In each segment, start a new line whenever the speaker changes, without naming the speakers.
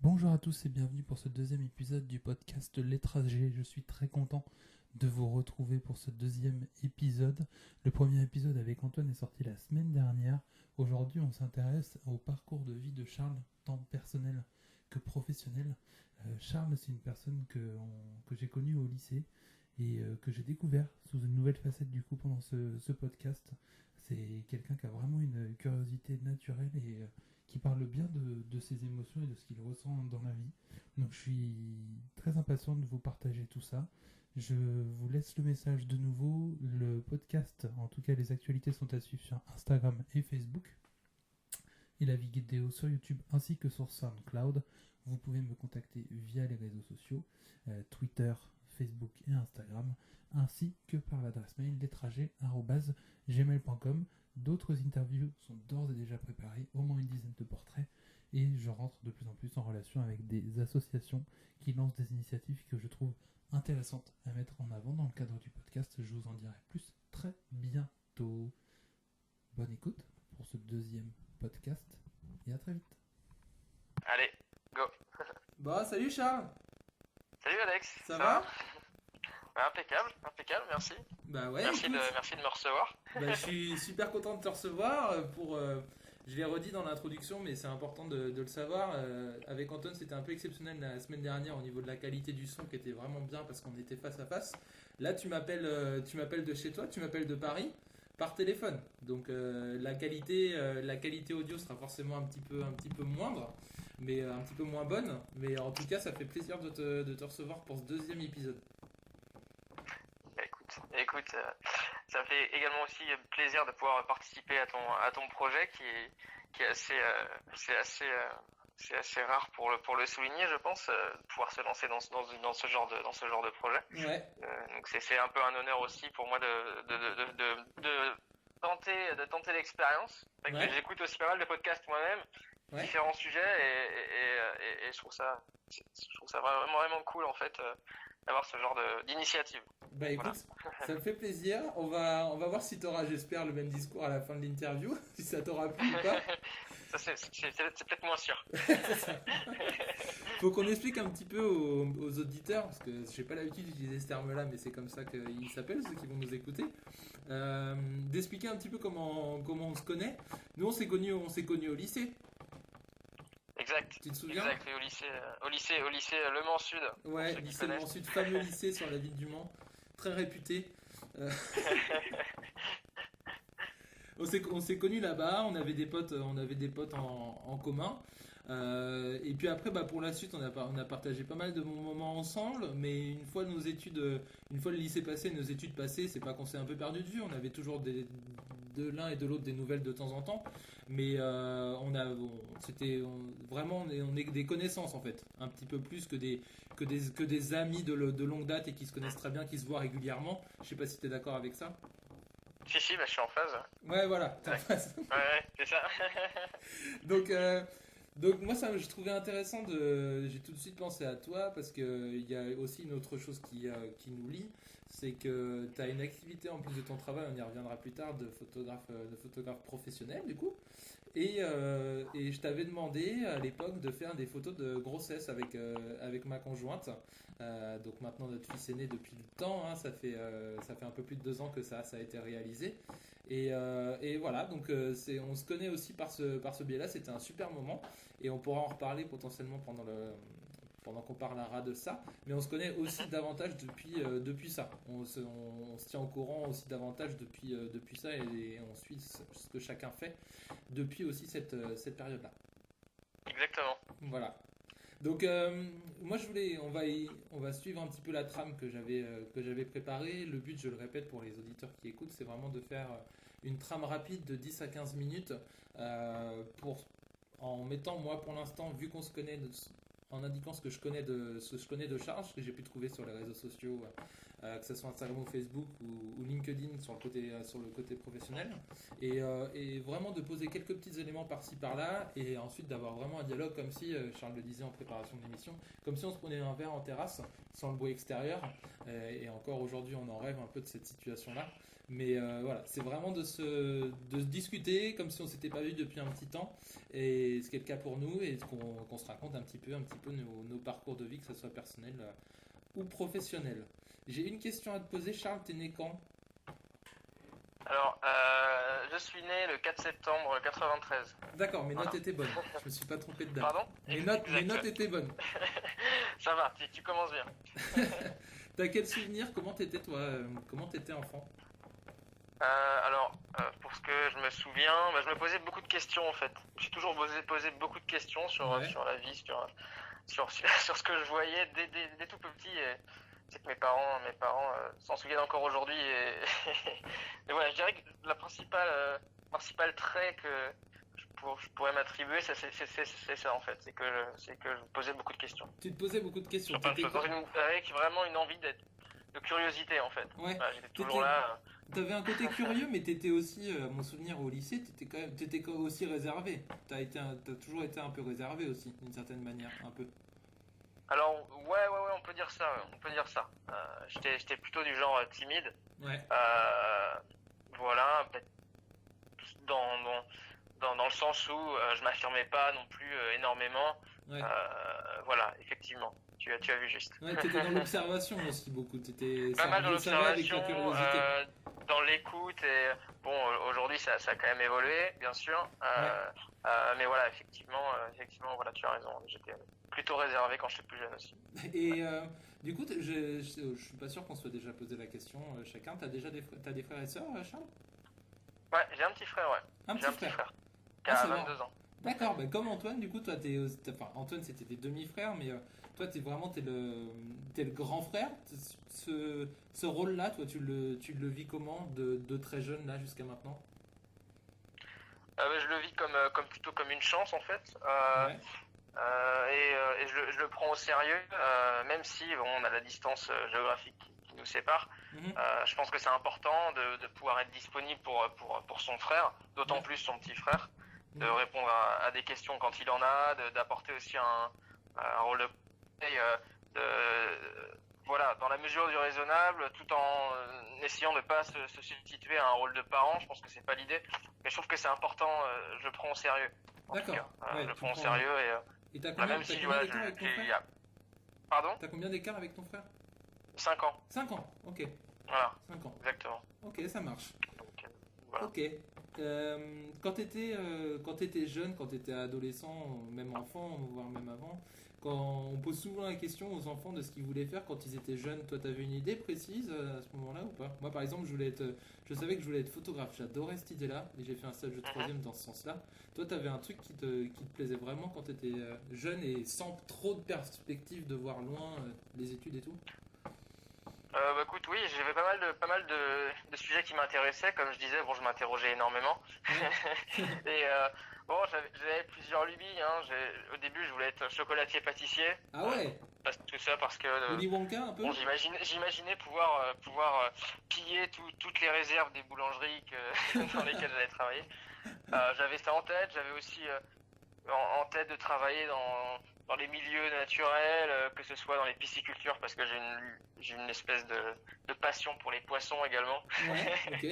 Bonjour à tous et bienvenue pour ce deuxième épisode du podcast Les Trajets. Je suis très content de vous retrouver pour ce deuxième épisode. Le premier épisode avec Antoine est sorti la semaine dernière. Aujourd'hui, on s'intéresse au parcours de vie de Charles, tant personnel que professionnel. Charles, c'est une personne que j'ai connue au lycée et que j'ai découvert sous une nouvelle facette du coup pendant ce podcast. C'est quelqu'un qui a vraiment une curiosité naturelle et qui parle bien de ses émotions et de ce qu'il ressent dans la vie. Donc je suis très impatient de vous partager tout ça. Je vous laisse le message de nouveau. Le podcast, en tout cas les actualités sont à suivre sur Instagram et Facebook. Et la vidéo sur YouTube ainsi que sur SoundCloud. Vous pouvez me contacter via les réseaux sociaux, Twitter, Facebook et Instagram, ainsi que par l'adresse mail lestrajets@gmail.com. D'autres interviews sont d'ores et déjà préparées, au moins une dizaine de portraits, et je rentre de plus en plus en relation avec des associations qui lancent des initiatives que je trouve intéressantes à mettre en avant dans le cadre du podcast. Je vous en dirai plus très bientôt. Bonne écoute pour ce deuxième podcast et à très vite.
Allez, go.
Bah, salut Charles.
Salut Alex.
Ça va?
Impeccable, merci.
Bah ouais,
Merci
écoute,
de me recevoir.
bah, je suis super content de te recevoir. Je l'ai redit dans l'introduction, mais c'est important de le savoir. Avec Anton, c'était un peu exceptionnel la semaine dernière au niveau de la qualité du son qui était vraiment bien parce qu'on était face à face. Là, tu m'appelles de chez toi, tu m'appelles de Paris par téléphone. Donc la qualité audio sera forcément un petit peu moindre, mais un petit peu moins bonne. Mais en tout cas, ça fait plaisir de te recevoir pour ce deuxième épisode.
Écoute, ça me fait également aussi plaisir de pouvoir participer à ton projet qui est assez, c'est assez rare pour le souligner, je pense, de pouvoir se lancer dans dans ce genre de projet.
Ouais.
Donc c'est un peu un honneur aussi pour moi de tenter l'expérience. C'est vrai que
Ouais.
j'écoute aussi pas mal de podcasts moi-même,
Ouais.
différents sujets et je trouve ça vraiment cool en fait d'avoir ce genre d'initiative.
Bah
Voilà.
écoute, ça me fait plaisir. On va voir si tu auras, j'espère, le même discours à la fin de l'interview, si ça t'aura plu ou pas.
Ça c'est peut-être moins sûr.
C'est ça. Faut qu'on explique un petit peu aux auditeurs, parce que j'ai pas l'habitude d'utiliser ce terme-là, mais c'est comme ça qu'ils s'appellent, ceux qui vont nous écouter. D'expliquer un petit peu comment on se connaît. Nous, on s'est connus au lycée,
Exact.
tu te souviens?
Exact. Et au lycée Le Mans Sud. Pour
Ouais,
ceux qui
lycée Le Mans
connaissent.
Sud, fameux lycée sur la ville du Mans, très réputé. Euh, on s'est connus là-bas, on avait des potes en commun. Et puis après, bah, pour la suite, on a partagé pas mal de bons moments ensemble. Mais une fois le lycée passé, nos études passées, c'est pas qu'on s'est un peu perdu de vue. On avait toujours de l'un et de l'autre des nouvelles de temps en temps. Mais vraiment, on est des connaissances en fait, un petit peu plus que des amis de longue date et qui se connaissent très bien, qui se voient régulièrement. Je sais pas si tu es d'accord avec ça.
Si, bah, je suis en phase.
Ouais, voilà, t'es en
Ouais,
face.
ouais, c'est ça.
Donc, donc moi je trouvais intéressant j'ai tout de suite pensé à toi parce que il y a aussi une autre chose qui nous lie, c'est que tu as une activité en plus de ton travail, on y reviendra plus tard, de photographe professionnel du coup. Et je t'avais demandé à l'époque de faire des photos de grossesse avec ma conjointe. Donc maintenant notre fils est né depuis le temps, hein, ça fait un peu plus de 2 ans que ça a été réalisé. Et voilà, donc on se connaît aussi par ce biais-là, c'était un super moment. Et on pourra en reparler potentiellement pendant qu'on parlera de ça. Mais on se connaît aussi davantage depuis ça. On se tient au courant aussi davantage depuis ça et on suit ce que chacun fait depuis aussi cette période-là.
Exactement.
Voilà. Donc moi on va suivre un petit peu la trame que j'avais préparée. Le but, je le répète pour les auditeurs qui écoutent, c'est vraiment de faire une trame rapide de 10 à 15 minutes en mettant moi pour l'instant, vu qu'on se connaît, en indiquant ce que je connais de Charles, ce que j'ai pu trouver sur les réseaux sociaux, que ce soit Instagram ou Facebook ou LinkedIn sur le côté professionnel, et vraiment de poser quelques petits éléments par-ci par-là, et ensuite d'avoir vraiment un dialogue comme si, Charles le disait en préparation de l'émission, comme si on se prenait un verre en terrasse, sans le bruit extérieur, et encore aujourd'hui on en rêve un peu de cette situation-là. Mais voilà, c'est vraiment de se discuter comme si on s'était pas vu depuis un petit temps, et ce qui est le cas pour nous, et qu'on se raconte un petit peu nos parcours de vie, que ce soit personnel ou professionnel. J'ai une question à te poser, Charles, t'es né quand?
Alors, je suis né le 4 septembre 93.
D'accord, mes
Voilà.
notes étaient bonnes, je me suis pas trompé de date.
Pardon?
Mes
Exact.
notes étaient bonnes.
Ça va, tu commences bien.
T'as quel souvenir? Comment t'étais toi? Comment t'étais enfant?
Pour ce que je me souviens, je me posais beaucoup de questions en fait. J'ai toujours posé beaucoup de questions sur la vie, sur ce que je voyais dès tout petit. Et c'est que mes parents s'en souviennent encore aujourd'hui. Et voilà, je dirais que la principale trait que je pourrais m'attribuer, c'est ça en fait. C'est que je me posais beaucoup de questions.
Tu te posais beaucoup de questions.
Sur plein de choses, avec vraiment une envie de curiosité en fait.
Ouais.
Voilà, j'étais toujours là.
T'avais un côté curieux, mais t'étais aussi, mon souvenir au lycée, t'étais aussi réservé. T'as toujours été un peu réservé aussi, d'une certaine manière, un peu.
Alors ouais, on peut dire ça. J'étais plutôt du genre timide.
Ouais.
Voilà, peut-être dans le sens où je m'affirmais pas non plus énormément.
Ouais.
Voilà, effectivement. Tu as vu juste.
Ouais, t'étais dans l'observation aussi beaucoup.
Pas mal dans l'observation,
avec la curiosité.
dans l'écoute et bon, aujourd'hui ça a quand même évolué, bien sûr. Mais voilà, effectivement, voilà, tu as raison. J'étais plutôt réservé quand j'étais plus jeune aussi.
Et du coup, je suis pas sûr qu'on soit déjà posé la question chacun. T'as des frères et sœurs, Charles?
Ouais, j'ai un petit frère, ouais.
Un petit frère.
Qui a 22 ans.
D'accord, comme Antoine, du coup, toi, Antoine, c'était tes demi-frères, mais toi, t'es le grand frère. Ce rôle-là, toi, tu le vis comment de très jeune, là, jusqu'à maintenant?
Je le vis plutôt comme une chance, en fait.
Ouais.
Et je le prends au sérieux, même si on a la distance géographique qui nous sépare. Je pense que c'est important de pouvoir être disponible pour son frère, d'autant plus son petit frère, de répondre à des questions quand il en a, d'apporter aussi un rôle de conseil, voilà, dans la mesure du raisonnable, tout en essayant de ne pas se substituer à un rôle de parent. Je pense que c'est pas l'idée, mais je trouve que c'est important. Je le prends au sérieux.
D'accord.
Je le prends au sérieux
et t'as combien d'écart avec ton frère?
Pardon?
T'as combien d'écart avec ton frère?
5 ans.
5 ans, ok.
Voilà.
5 ans.
Exactement.
Ok, ça marche.
Donc, voilà.
Ok. Quand t'étais jeune, quand t'étais adolescent, même enfant, voire même avant, quand on pose souvent la question aux enfants de ce qu'ils voulaient faire quand ils étaient jeunes, toi t'avais une idée précise à ce moment-là ou pas? Moi par exemple, je savais que je voulais être photographe, j'adorais cette idée-là et j'ai fait un stage de troisième dans ce sens-là. Toi t'avais un truc qui te plaisait vraiment quand t'étais jeune et sans trop de perspective de voir loin les études et tout?
Écoute, oui, j'avais pas mal de sujets qui m'intéressaient. Comme je disais, je m'interrogeais énormément. Et j'avais plusieurs lubies. Au début, je voulais être chocolatier pâtissier.
Ah ouais.
Tout ça parce que
Willy Wonka un peu.
J'imaginais pouvoir piller toutes les réserves des boulangeries dans lesquelles j'allais travailler. J'avais ça en tête. J'avais aussi en tête de travailler dans les milieux naturels, que ce soit dans les piscicultures, parce que j'ai une espèce de passion pour les poissons également.
Ouais, ok.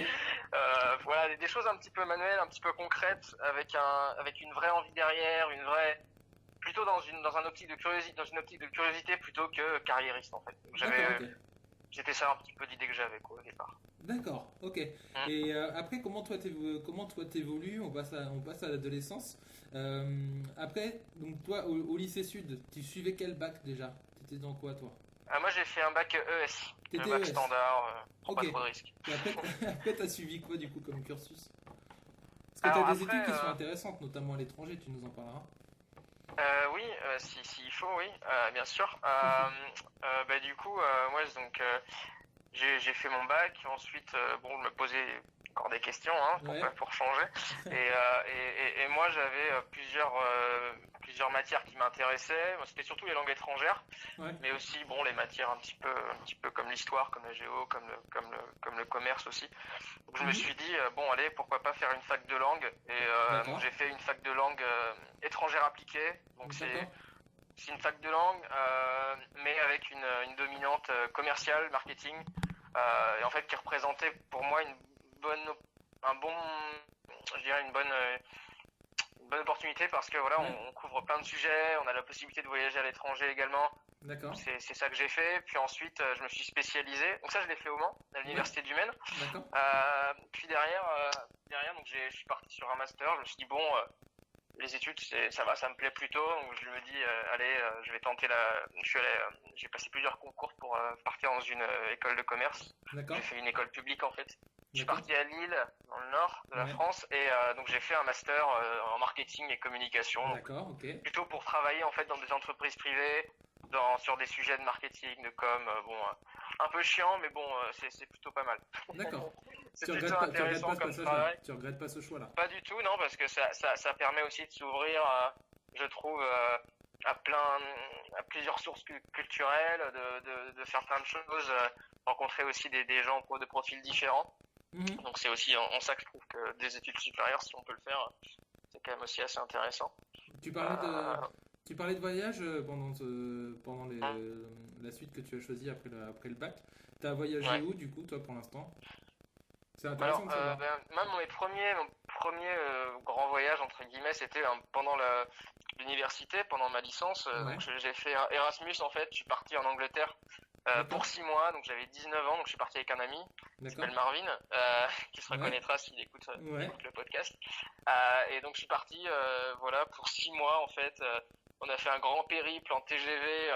Voilà, des choses un petit peu manuelles, un petit peu concrètes, avec une vraie envie derrière, plutôt dans une optique de curiosité plutôt que carriériste en fait. C'était ça un petit peu l'idée que j'avais au départ.
D'accord, ok. Et après, comment toi t'évolues? On passe à l'adolescence. Après, donc toi au lycée Sud, tu suivais quel bac déjà? T'étais dans quoi toi?
Moi j'ai fait un bac ES, le bac
ES.
Standard, prends
Ok.
pas trop de risques.
Et après t'as suivi quoi du coup comme cursus? Parce que t'as des études qui sont intéressantes, notamment à l'étranger, tu nous en parleras.
Oui, s'il faut, oui, bien sûr. Du coup, moi, donc, j'ai fait mon bac. Ensuite, je me posais encore des questions, pour changer. Et moi, j'avais plusieurs matières qui m'intéressaient. C'était surtout les langues étrangères, mais aussi, les matières un petit peu comme l'histoire, comme la géo, comme le commerce aussi. Donc, je me suis dit, allez, pourquoi pas faire une fac de langue. Et donc, j'ai fait une fac de langue étrangère appliquée. Donc, c'est une fac de langue, mais avec une dominante commerciale, marketing. et en fait qui représentait pour moi une bonne opportunité parce que voilà, on couvre plein de sujets, on a la possibilité de voyager à l'étranger également.
D'accord.
C'est ça que j'ai fait. Puis ensuite, je me suis spécialisé. Donc ça, je l'ai fait au Mans, à l'université du Maine.
D'accord.
Puis derrière, donc je suis parti sur un master. Je me suis dit bon, les études, ça va, ça me plaît plutôt. Donc je me dis allez, je vais tenter j'ai passé plusieurs concours pour partir dans une école de commerce.
D'accord.
J'ai fait une école publique en fait. Je suis
D'accord.
parti à Lille, dans le nord de la France, et donc j'ai fait un master en marketing et communication.
D'accord, ok.
Plutôt pour travailler en fait dans des entreprises privées, sur des sujets de marketing, de com, un peu chiant, mais bon, c'est plutôt pas mal.
D'accord.
C'est plutôt intéressant comme travail.
Tu regrettes pas ce choix-là?
Pas du tout, non, parce que ça permet aussi de s'ouvrir, je trouve, à plusieurs sources culturelles, de faire plein de choses, rencontrer aussi des gens de profils différents. Donc c'est aussi en ça que je trouve que des études supérieures, si on peut le faire, c'est quand même aussi assez intéressant.
Tu parlais de voyage pendant la suite que tu as choisie après le bac. Tu as voyagé où du coup, toi, pour l'instant? C'est intéressant de savoir.
Même mon premier grand voyage, entre guillemets, c'était pendant l'université, pendant ma licence. Donc j'ai fait un Erasmus en fait, je suis parti en Angleterre. Pour 6 mois, donc j'avais 19 ans, donc je suis parti avec un ami qui s'appelle Marvin, qui se reconnaîtra s'il écoute le podcast. Et donc je suis parti pour 6 mois en fait. On a fait un grand périple en TGV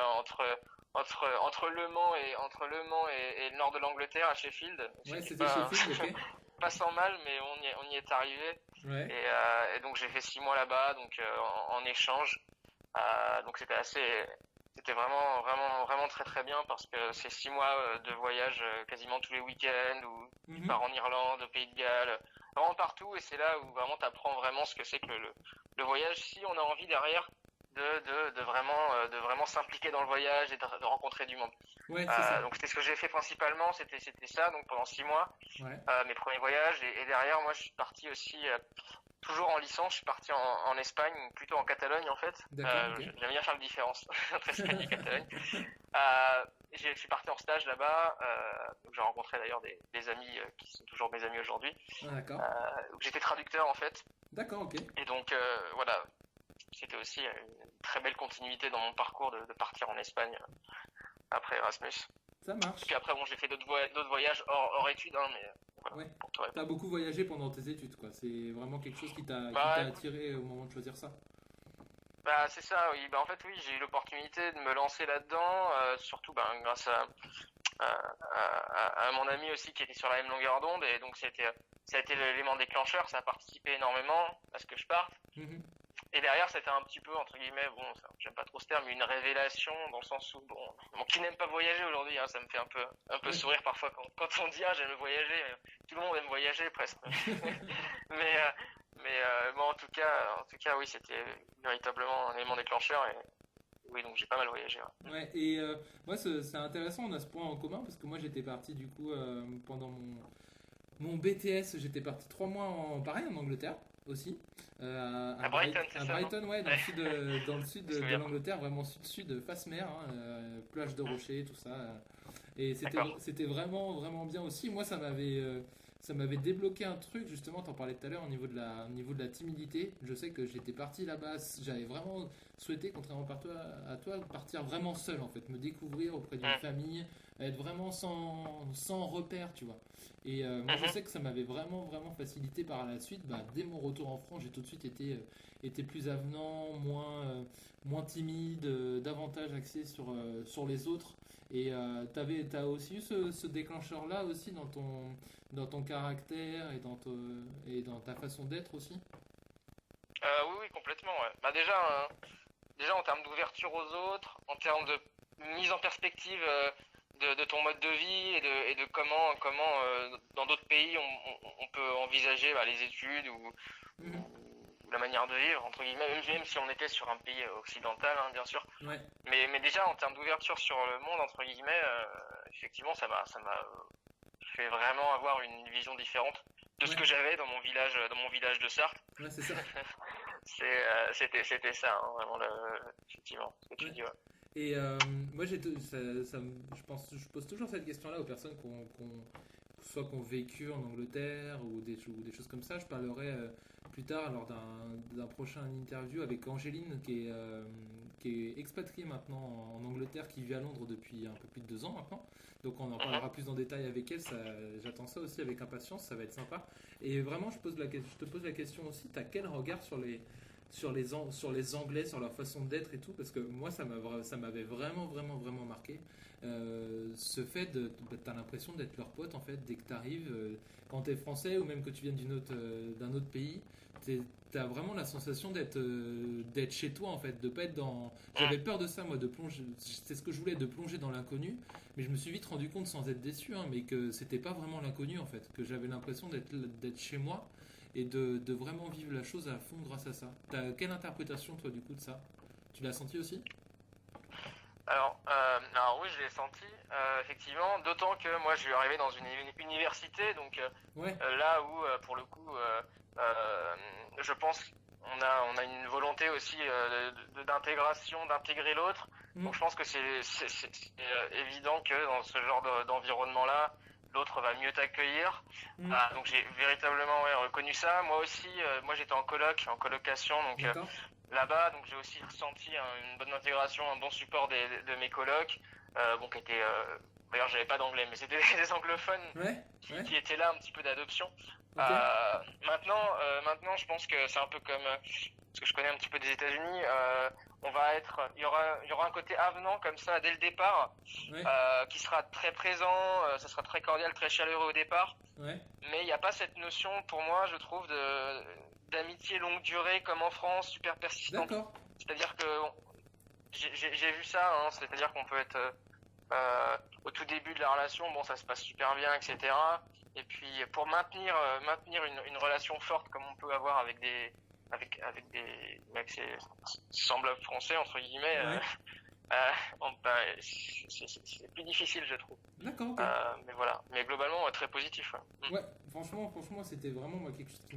entre Le Mans et le nord de l'Angleterre, à Sheffield.
Ouais, c'était Sheffield, ok.
Pas sans mal, mais on y est arrivé.
Ouais.
Et donc j'ai fait 6 mois là-bas, donc en échange. Donc c'était vraiment, vraiment, vraiment très très bien parce que c'est 6 mois de voyage quasiment tous les week-ends où tu pars en Irlande, au Pays de Galles, vraiment partout, et c'est là où vraiment tu apprends vraiment ce que c'est que le voyage, si on a envie derrière de vraiment s'impliquer dans le voyage et de rencontrer du monde.
Ouais, c'est ça.
Donc c'était ce que j'ai fait principalement, c'était ça, donc pendant 6 mois, mes premiers voyages, et derrière moi je suis parti aussi toujours en licence, je suis parti en Espagne, plutôt en Catalogne en fait. J'aime bien faire la différence entre Espagne et Catalogne. Je suis parti en stage là-bas, donc j'ai rencontré d'ailleurs des amis qui sont toujours mes amis aujourd'hui.
D'accord.
Donc j'étais traducteur en fait.
D'accord, ok.
Et donc voilà, c'était aussi une très belle continuité dans mon parcours de partir en Espagne après Erasmus.
Ça marche.
Puis après, bon, j'ai fait d'autres voyages hors études, hein, mais voilà.
Ouais. T'as beaucoup voyagé pendant tes études, quoi. C'est vraiment quelque chose qui t'a attiré au moment de choisir ça.
Bah, c'est ça, oui. Bah, en fait, oui, j'ai eu l'opportunité de me lancer là-dedans, surtout grâce à mon ami aussi qui était sur la même longueur d'onde, et donc ça a été l'élément déclencheur, ça a participé énormément à ce que je parte. Et derrière, c'était un petit peu, entre guillemets, j'aime pas trop ce terme, une révélation, dans le sens où, qui n'aime pas voyager aujourd'hui, hein, ça me fait un peu sourire parfois quand on dit, j'aime voyager, tout le monde aime voyager presque. mais en tout cas, oui, c'était véritablement un élément déclencheur, et oui, donc j'ai pas mal voyagé.
Ouais, et moi, c'est intéressant, on a ce point en commun, parce que moi, j'étais parti, du coup, pendant mon BTS, j'étais parti 3 mois en Angleterre. Aussi
à Brighton, c'est ça,
Brighton, ouais, dans le sud de l'Angleterre, vraiment sud-sud, face mer, plage de rochers, tout ça, et c'était vraiment vraiment bien aussi. Moi, ça m'avait débloqué un truc, justement, t'en parlais tout à l'heure, au niveau de la timidité. Je sais que j'étais parti là-bas, j'avais vraiment souhaité, contrairement à toi, partir vraiment seul, en fait, me découvrir auprès d'une famille, être vraiment sans repère, tu vois. Et moi, je sais que ça m'avait vraiment, vraiment facilité par la suite. Dès mon retour en France, j'ai tout de suite été plus avenant, moins timide, davantage axé sur les autres. Et t'as aussi eu ce déclencheur-là aussi dans ton caractère et dans ta façon d'être aussi?
Oui, complètement. Ouais. Déjà en termes d'ouverture aux autres, en termes de mise en perspective de ton mode de vie et de comment dans d'autres pays on peut envisager les études ou la manière de vivre, entre guillemets, même si on était sur un pays occidental, hein, bien sûr.
Ouais.
Mais déjà en termes d'ouverture sur le monde, entre guillemets, effectivement ça m'a fait vraiment avoir une vision différente de ce que j'avais dans mon village de Sarthe.
Ouais, c'est ça.
C'était ça, hein, vraiment, effectivement, ce que tu dis. Ouais.
Et moi, je pose toujours cette question-là aux personnes soit qui ont vécu en Angleterre ou des choses comme ça. Je parlerai plus tard lors d'un prochain interview avec Angéline qui est expatriée maintenant en Angleterre, qui vit à Londres depuis un peu plus de 2 ans maintenant. Donc on en parlera plus en détail avec elle. J'attends ça aussi avec impatience, ça va être sympa. Et vraiment, je te pose la question aussi, tu as quel regard sur les Anglais, sur leur façon d'être et tout, parce que moi ça m'avait vraiment marqué, ce fait t'as l'impression d'être leur pote en fait dès que t'arrives, quand t'es français ou même que tu viennes d'un autre pays, t'as vraiment la sensation d'être chez toi en fait, de pas être dans... J'avais peur de ça moi, de plonger, c'est ce que je voulais, de plonger dans l'inconnu, mais je me suis vite rendu compte sans être déçu, hein, mais que c'était pas vraiment l'inconnu en fait, que j'avais l'impression d'être chez moi et de vraiment vivre la chose à fond grâce à ça. T'as quelle interprétation, toi, du coup, de ça? Tu l'as senti aussi?
Alors oui, je l'ai senti, effectivement, d'autant que moi je suis arrivé dans une université, donc
Ouais.
là où, pour le coup, je pense qu'on a une volonté aussi d'intégration, d'intégrer l'autre. Donc je pense que c'est évident que dans ce genre d'environnement-là, l'autre va mieux t'accueillir. Donc j'ai véritablement reconnu ça. Moi aussi, moi j'étais en colocation, donc
D'accord.
là-bas, donc j'ai aussi ressenti une bonne intégration, un bon support de mes colocs, bon qui étaient, d'ailleurs j'avais pas d'anglais, mais c'était des anglophones
Ouais. Ouais.
qui étaient là un petit peu d'adoption.
Ok.
Maintenant, je pense que c'est un peu comme, parce que je connais un petit peu des États-Unis, il y aura un côté avenant comme ça dès le départ,
Ouais.
qui sera très présent, ça sera très cordial, très chaleureux au départ,
Ouais.
mais il n'y a pas cette notion, pour moi, je trouve, d'amitié longue durée comme en France, super persistante.
D'accord.
C'est-à-dire que j'ai vu ça, hein, c'est-à-dire qu'on peut être au tout début de la relation, bon, ça se passe super bien, etc. Et puis pour maintenir une relation forte comme on peut avoir avec ses semblables français entre guillemets,
Ouais.
c'est plus difficile, je trouve.
D'accord, ok.
Mais voilà, mais globalement très positif. Ouais.
Ouais, franchement, c'était vraiment moi quelque chose qui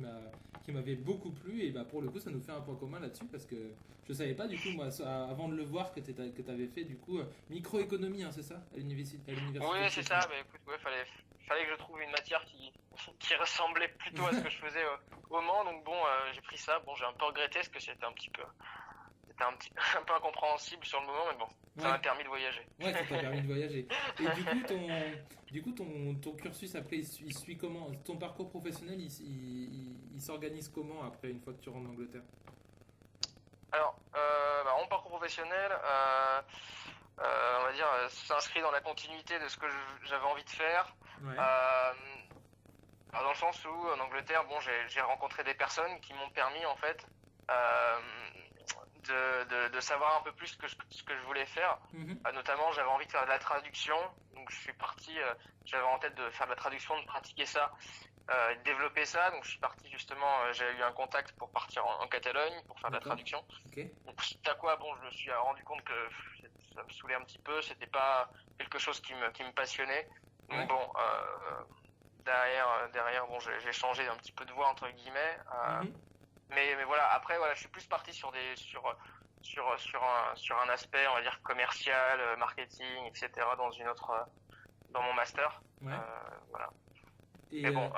m'avait beaucoup plu, et bah pour le coup ça nous fait un point commun là-dessus, parce que je savais pas du coup moi avant de le voir que t'avais fait du coup microéconomie, hein, c'est ça, à l'université.
Oui, c'est ça. Bah écoute, ouais, fallait que je trouve une matière qui ressemblait plutôt à ce que je faisais au Mans. Donc bon, j'ai pris ça. Bon, j'ai un peu regretté parce que c'était un peu incompréhensible sur le moment, mais bon, ça m'a permis de voyager.
Ouais, ça t'a permis de voyager. Et du coup, ton cursus après, il suit comment? Ton parcours professionnel, il s'organise comment après, une fois que tu rentres en Angleterre?
Alors, mon parcours professionnel, on va dire, s'inscrit dans la continuité de ce que j'avais envie de faire.
Ouais.
Alors dans le sens où, en Angleterre, bon, j'ai rencontré des personnes qui m'ont permis, en fait, de savoir un peu plus ce que je voulais faire. Notamment, j'avais envie de faire de la traduction. Donc, je suis parti, j'avais en tête de faire de la traduction, de pratiquer ça, de développer ça. Donc, je suis parti justement, j'ai eu un contact pour partir en Catalogne pour faire de la traduction.
Okay.
Donc, c'est à quoi, bon, je me suis rendu compte que ça me saoulait un petit peu. C'était pas quelque chose qui me passionnait. Donc, bon, derrière, bon, j'ai changé un petit peu de voie, entre guillemets. Mais voilà, après, voilà, je suis plus parti sur un aspect, on va dire, commercial, marketing, etc. dans mon master.
Ouais.
Voilà.
Et
bon,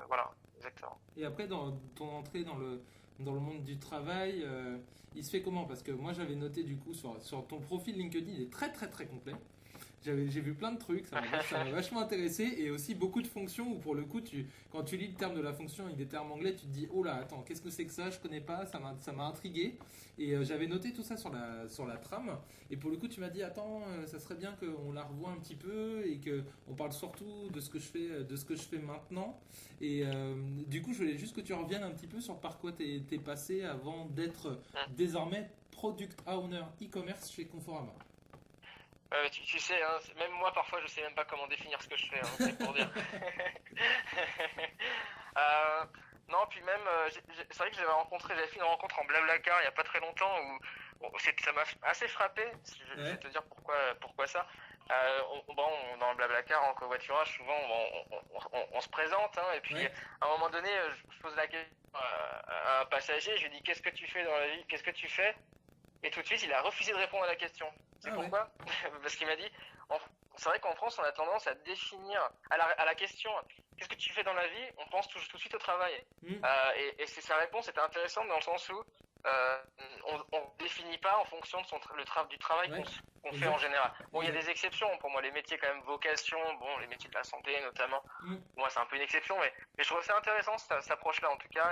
voilà, exactement.
Et après, dans ton entrée dans le monde du travail, il se fait comment? Parce que moi, j'avais noté du coup sur ton profil LinkedIn, il est très très très complet. J'ai vu plein de trucs, ça m'a vachement intéressé, et aussi beaucoup de fonctions où pour le coup, quand tu lis le terme de la fonction avec des termes anglais, tu te dis oh là, attends, qu'est-ce que c'est que ça? Je connais pas, ça m'a intrigué. Et j'avais noté tout ça sur la trame, et pour le coup, tu m'as dit attends, ça serait bien qu'on la revoie un petit peu et qu'on parle surtout de ce que je fais maintenant. Et du coup, je voulais juste que tu reviennes un petit peu sur par quoi t'es passé avant d'être désormais Product Owner e-commerce chez Conforama.
Tu sais, hein, même moi parfois je sais même pas comment définir ce que je fais, hein, c'est pour dire. Non, puis même, c'est vrai que j'avais fait une rencontre en Blablacar il y a pas très longtemps où bon, ça m'a assez frappé. Je vais te dire pourquoi ça. Dans le Blablacar en covoiturage, souvent on se présente, hein, et puis à un moment donné, je pose la question à un passager, je lui dis qu'est-ce que tu fais dans la vie, qu'est-ce que tu fais? Et tout de suite, il a refusé de répondre à la question. C'est
Ah ouais.
pourquoi? Parce qu'il m'a dit, en- c'est vrai qu'en France, on a tendance à définir, à la question, qu'est-ce que tu fais dans la vie? On pense tout de suite au travail.
Hmm.
Sa réponse était intéressante dans le sens où euh, on définit pas en fonction de du travail
Ouais.
qu'on fait en
Exact.
général. Bon, il y a
Exact.
des exceptions. Pour moi, les métiers quand même vocation, bon, les métiers de la santé notamment,
Hmm.
moi, c'est un peu une exception, mais je trouve ça intéressant cette approche-là en tout cas.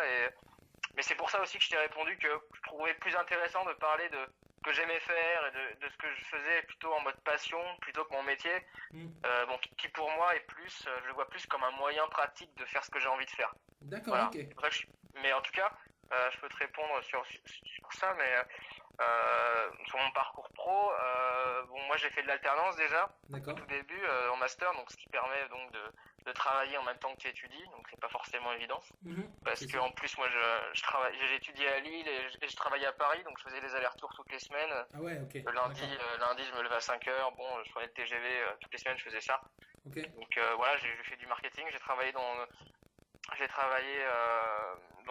Mais c'est pour ça aussi que je t'ai répondu que je trouvais plus intéressant de parler de ce que j'aimais faire et de ce que je faisais plutôt en mode passion plutôt que mon métier.
Hmm.
Bon, qui pour moi est plus, je le vois plus comme un moyen pratique de faire ce que j'ai envie de faire.
D'accord,
Voilà.
ok.
C'est pour ça que mais en tout cas, je peux te répondre sur ça, mais sur mon parcours pro, bon, moi j'ai fait de l'alternance déjà au
D'accord.
tout début en master, donc ce qui permet donc de travailler en même temps que tu étudies, donc c'est pas forcément évident.
Mhm.
Parce
C'est
que
ça.
en plus moi j'ai étudié à Lille et je travaillais à Paris, donc je faisais des allers-retours toutes les semaines.
Ah ouais, ok.
Lundi je me levais à 5 heures, bon je prenais le TGV toutes les semaines je faisais ça.
Ok.
Donc voilà, j'ai fait du marketing, j'ai travaillé dans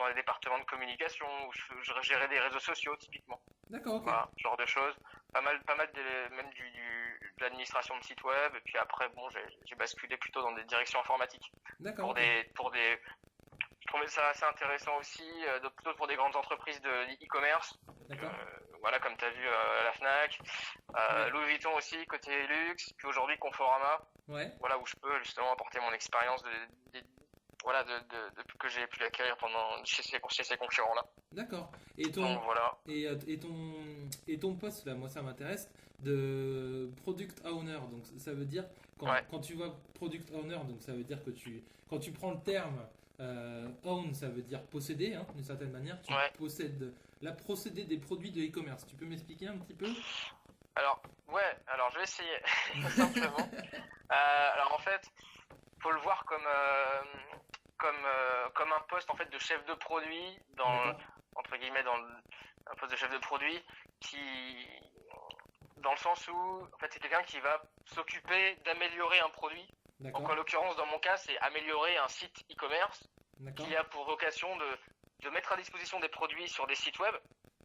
les départements de communication où je gérais des réseaux sociaux typiquement.
D'accord, ok.
Voilà, ce genre de choses. Pas mal même de l'administration de site web. Et puis après, bon, j'ai basculé plutôt dans des directions informatiques.
D'accord, ok.
Je trouvais ça assez intéressant aussi, plutôt pour des grandes entreprises de e-commerce.
D'accord.
Voilà, comme tu as vu la Fnac,
Ouais.
Louis Vuitton aussi, côté luxe, puis aujourd'hui Conforama,
Ouais.
voilà, où je peux justement apporter mon expérience voilà, que j'ai pu acquérir chez ces concurrents-là.
D'accord.
Donc voilà.
Et ton poste là, moi ça m'intéresse, de product owner. Donc ça veut dire
Ouais.
quand tu vois product owner, donc ça veut dire que quand tu prends le terme own, ça veut dire posséder, hein, d'une certaine manière. Tu
Ouais.
possèdes la procédé des produits de e-commerce. Tu peux m'expliquer un petit peu?
Alors je vais essayer simplement. Alors en fait, faut le voir comme un poste en fait de chef de produit
D'accord.
entre guillemets un poste de chef de produit qui dans le sens où en fait c'est quelqu'un qui va s'occuper d'améliorer un produit. Donc en
D'accord.
l'occurrence dans mon cas c'est améliorer un site e-commerce
D'accord.
qui a pour vocation de mettre à disposition des produits sur des sites web.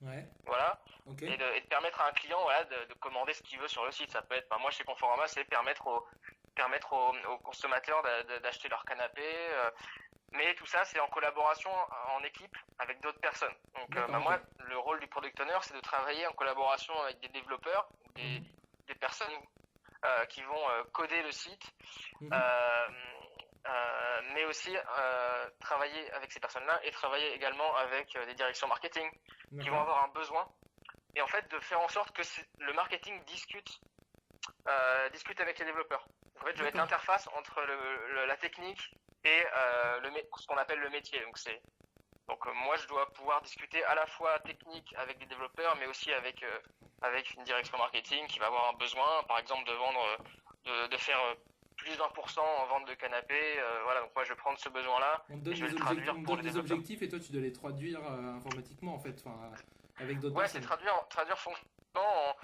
Ouais.
Voilà.
Ok.
Et de permettre à un client voilà, de commander ce qu'il veut sur le site. Ça peut être, moi chez Conforama, c'est permettre aux consommateurs d'acheter leur canapé. Mais tout ça, c'est en collaboration, en équipe, avec d'autres personnes. Donc
D'accord, ok.
moi, le rôle du product owner, c'est de travailler en collaboration avec des développeurs,
Mhm.
des personnes qui vont coder le site.
Mhm.
Mais aussi travailler avec ces personnes-là et travailler également avec des directions marketing qui vont
D'accord.
avoir un besoin et en fait de faire en sorte que le marketing discute avec les développeurs. Donc, en fait, je vais être
D'accord.
l'interface entre la technique et ce qu'on appelle le métier. Donc moi je dois pouvoir discuter à la fois technique avec des développeurs mais aussi avec une direction marketing qui va avoir un besoin par exemple de vendre de faire plus d'1% en vente de canapé. Voilà, donc moi je vais prendre ce besoin-là
On te
et
donne
je vais
des
le
objectifs,
traduire
on te
pour
donne
les
des
développeurs.
objectifs et toi tu dois les traduire informatiquement en fait, enfin, avec d'autres
Ouais, c'est
personnes.
traduire fonctionnellement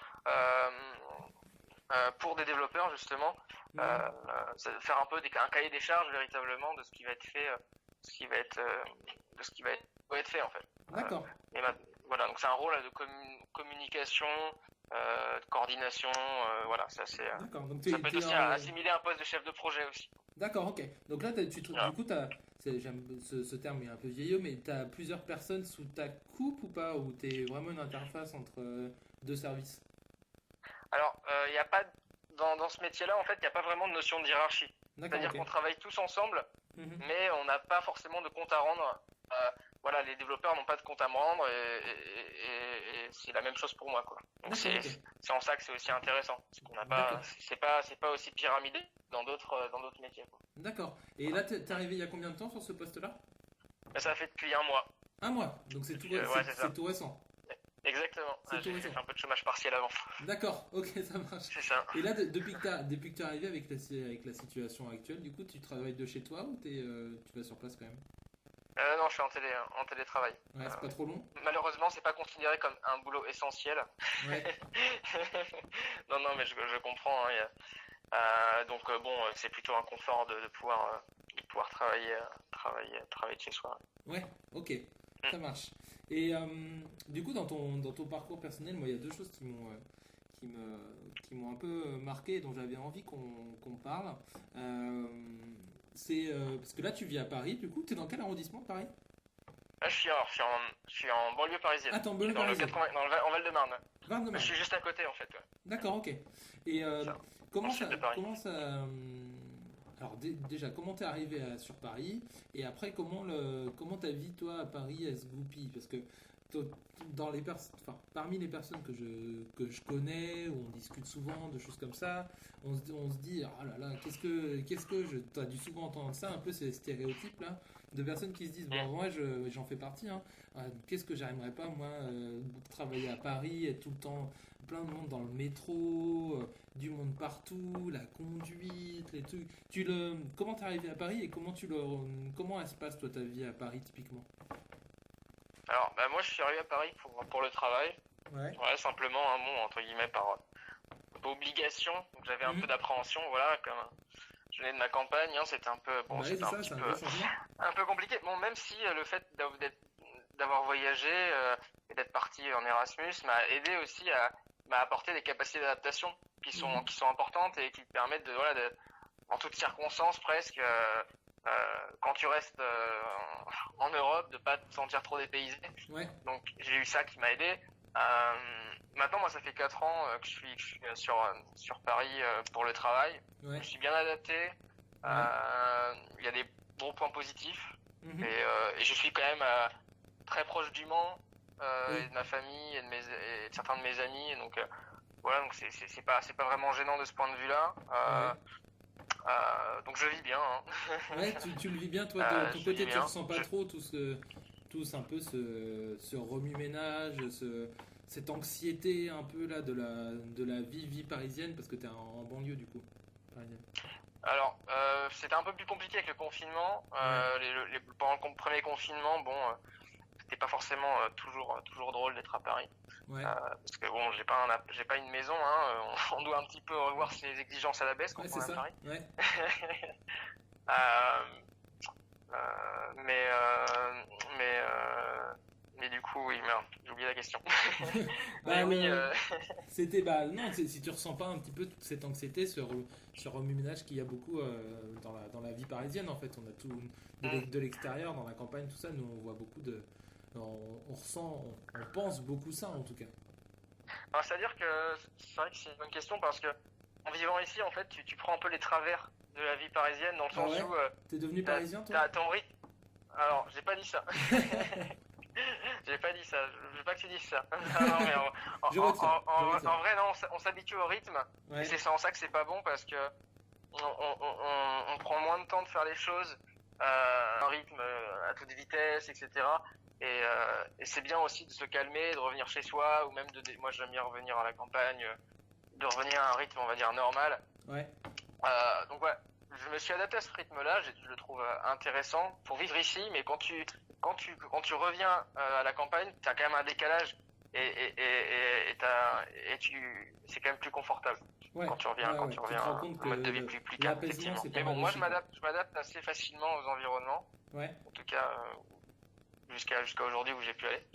pour des développeurs justement,
Mhm.
faire un peu un cahier des charges véritablement de ce qui va être fait, ce qui va être, de ce qui va être fait en fait.
D'accord.
Et voilà, donc c'est un rôle de communication, de coordination, voilà,
D'accord. Donc
ça peut être aussi assimiler un poste de chef de projet aussi.
D'accord, ok. Donc là,
Voilà.
du coup, j'aime ce terme est un peu vieillot, mais tu as plusieurs personnes sous ta coupe ou pas? Ou tu es vraiment une interface entre deux services?
Alors, il y a pas dans ce métier-là, en fait, il n'y a pas vraiment de notion de hiérarchie.
D'accord,
C'est-à-dire
ok.
qu'on travaille tous ensemble,
Mhm.
mais on n'a pas forcément de compte à rendre. Voilà, les développeurs n'ont pas de compte à me rendre et c'est la même chose pour moi, quoi. Donc
D'accord, ok.
c'est en ça que c'est aussi intéressant. C'est qu'on n'a pas,
D'accord.
c'est pas aussi pyramidé dans d'autres métiers, quoi.
D'accord. Et là, t'es arrivé il y a combien de temps sur ce poste-là?
Mais ça fait depuis un mois.
Un mois. Donc c'est tout,
Ouais, c'est ça.
c'est tout récent.
Exactement.
C'est tout
J'ai
récent.
fait un peu de chômage partiel avant.
D'accord, ok, ça marche.
C'est ça.
Et là, depuis que t'es arrivé avec avec la situation actuelle, du coup, tu travailles de chez toi ou tu vas sur place quand même?
Non, je suis en télétravail.
Ouais, c'est pas trop long?
Malheureusement, c'est pas considéré comme un boulot essentiel.
Ouais.
Non, non, mais je comprends. Hein, donc bon, c'est plutôt un confort de pouvoir travailler de chez soi.
Ouais, ok, ça marche. Et du coup, dans ton parcours personnel, moi, il y a deux choses qui m'ont un peu marqué et dont j'avais envie qu'on parle. C'est parce que là, tu vis à Paris, du coup, tu es dans quel arrondissement de Paris?
Là, je suis en banlieue parisienne.
Ah, t'es en
Je suis
banlieue
dans le
parisienne.
80, en Val-de-Marne. Je
Val-de-Marne.
suis juste à côté, en fait. Ouais.
D'accord, ok. Et
Ça, dans
comment
le sud de Paris.
alors déjà, comment t'es arrivé sur Paris? Et après, comment ta vie, toi, à Paris, elle se goupille? Parce que toi, parmi les personnes que je connais, où on discute souvent de choses comme ça, on se dit, ah là là, t'as dû souvent entendre ça, un peu ces stéréotypes là, de personnes qui se disent, bon, moi j'en fais partie, hein. Qu'est-ce que j'aimerais pas, moi, travailler à Paris, être tout le temps plein de monde dans le métro, du monde partout, la conduite, les trucs. Comment t'es arrivé à Paris et comment elle se passe, toi, ta vie à Paris, typiquement?
Alors, bah, moi, je suis arrivé à Paris pour le travail.
Ouais.
Voilà, simplement, hein, bon, entre guillemets, par obligation. Donc, j'avais un peu d'appréhension, voilà, comme je venais de ma campagne, hein, c'était un peu, bon,
Ouais,
c'était
c'est ça, c'est un gros changement.
un peu compliqué. Bon, même si le fait d'avoir voyagé et d'être parti en Erasmus m'a aidé aussi m'a apporté des capacités d'adaptation qui sont importantes et qui te permettent en toutes circonstances presque, quand tu restes en Europe, de pas te sentir trop dépaysé.
Ouais.
Donc j'ai eu ça qui m'a aidé. Maintenant, moi, ça fait 4 ans que je suis sur Paris pour le travail.
Ouais.
Je suis bien adapté. Il y a des bons points positifs. Et je suis quand même très proche du Mans, et de ma famille et de certains de mes amis. Et donc voilà, donc c'est pas vraiment gênant de ce point de vue-là. Donc je vis bien. Hein.
Ouais, tu le vis bien, toi, de ton côté, tu ressens pas trop tout un peu ce remue-ménage, cette anxiété un peu là de la vie parisienne, parce que t'es en banlieue du coup, parisienne.
Alors, c'était un peu plus compliqué avec le confinement. Pendant le premier confinement, bon, c'était pas forcément toujours drôle d'être à Paris.
Ouais.
Parce que bon, j'ai pas une maison, hein. On doit un petit peu revoir ses exigences à la baisse quand on est à Paris.
Ouais.
Mais du coup, oui, merde, j'ai oublié la question.
Non, si tu ressens pas un petit peu toute cette anxiété, ce remue-ménage qu'il y a beaucoup dans la vie parisienne, en fait, on a tout de l'extérieur, dans la campagne, tout ça, nous on voit beaucoup on ressent, on pense beaucoup ça en tout cas.
Alors, c'est-à-dire que c'est vrai que c'est une bonne question parce que en vivant ici, en fait, tu prends un peu les travers de la vie parisienne dans le sens où
t'es devenu parisien, toi?
t'as ton rythme. Alors, j'ai pas dit ça. J'ai pas dit ça. Je veux pas que tu dises ça. Non, mais en vrai, non, on s'habitue au rythme.
Ouais.
Et c'est en ça que c'est pas bon parce que on prend moins de temps de faire les choses, un rythme à toute vitesse, etc. Et c'est bien aussi de se calmer, de revenir chez soi, ou même moi j'aime bien revenir à la campagne, de revenir à un rythme, on va dire, normal.
Ouais.
Donc ouais, je me suis adapté à ce rythme-là, je le trouve intéressant pour vivre ici, mais quand tu reviens à la campagne, t'as quand même un décalage et c'est quand même plus confortable.
Ouais.
Quand tu reviens
Tu te rends compte
en mode de vie plus calme, effectivement. Mais bon, moi je m'adapte assez facilement aux environnements.
Ouais.
En tout cas, jusqu'à aujourd'hui où j'ai pu aller.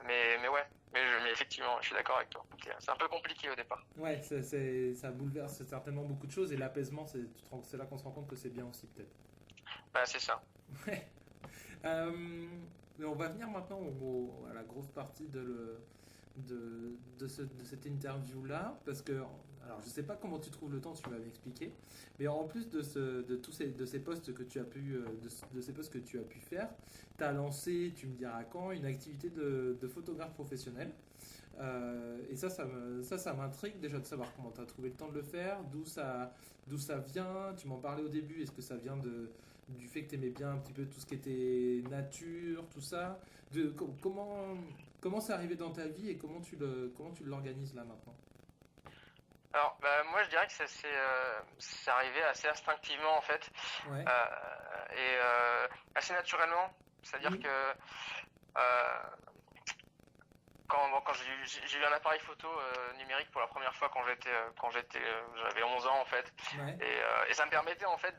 Mais ouais, mais effectivement, je suis d'accord avec toi. C'est un peu compliqué au départ.
Ouais, ça bouleverse certainement beaucoup de choses et l'apaisement, c'est là qu'on se rend compte que c'est bien aussi peut-être.
Bah c'est ça.
Ouais. Mais on va venir maintenant à la grosse partie de cette interview-là, parce que, alors je sais pas comment tu trouves le temps, tu vas m'expliquer, mais en plus de ces postes que tu as pu, de ces postes que tu as pu faire, tu as lancé, tu me diras quand, une activité de photographe professionnel. Et ça m'intrigue déjà de savoir comment tu as trouvé le temps de le faire, d'où ça vient. Tu m'en parlais au début, est-ce que ça vient du fait que tu aimais bien un petit peu tout ce qui était nature, tout ça, comment c'est arrivé dans ta vie et comment tu l'organises là maintenant?
Alors moi je dirais que c'est arrivé assez instinctivement en fait.
Ouais.
Et assez naturellement, c'est-à-dire que quand j'ai eu un appareil photo numérique pour la première fois quand j'avais 11 ans en fait.
Ouais.
Et ça me permettait en fait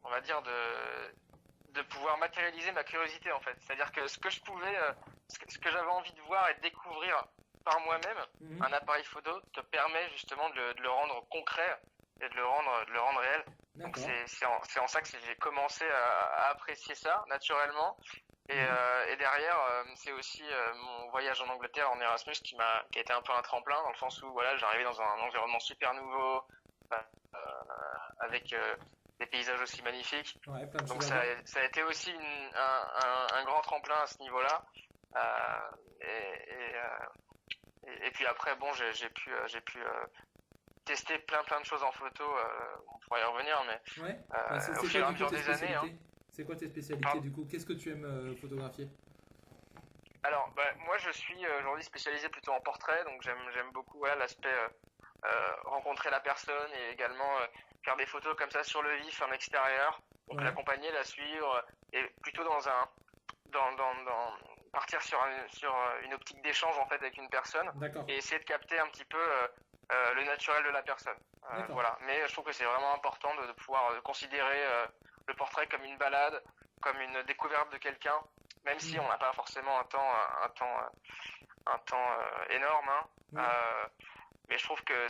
on va dire de pouvoir matérialiser ma curiosité en fait. C'est-à-dire que ce que je pouvais, ce que j'avais envie de voir et de découvrir par moi-même, un appareil photo te permet justement de le rendre concret et de le rendre réel. Donc c'est en ça que j'ai commencé à apprécier ça naturellement. Et derrière, c'est aussi mon voyage en Angleterre en Erasmus qui a été un peu un tremplin, dans le sens où voilà, j'arrivais dans un environnement super nouveau, avec des paysages aussi magnifiques.
Ouais, plein de
Donc
choses
ça a été aussi un grand tremplin à ce niveau-là. Et puis après, bon, j'ai pu tester plein de choses en photo. On pourra y revenir, mais
ouais.
au fur et à mesure des années. Hein.
C'est quoi tes spécialités du coup? Qu'est-ce que tu aimes photographier?
Alors, moi, je suis aujourd'hui spécialisé plutôt en portrait, donc j'aime beaucoup l'aspect rencontrer la personne et également faire des photos comme ça sur le vif, en extérieur. Donc l'accompagner, la suivre, et plutôt partir sur une optique d'échange en fait avec une personne et essayer de capter un petit peu le naturel de la personne. Voilà. Mais je trouve que c'est vraiment important de pouvoir considérer le portrait comme une balade, comme une découverte de quelqu'un, même si on n'a pas forcément un temps énorme. Hein. Mais je trouve que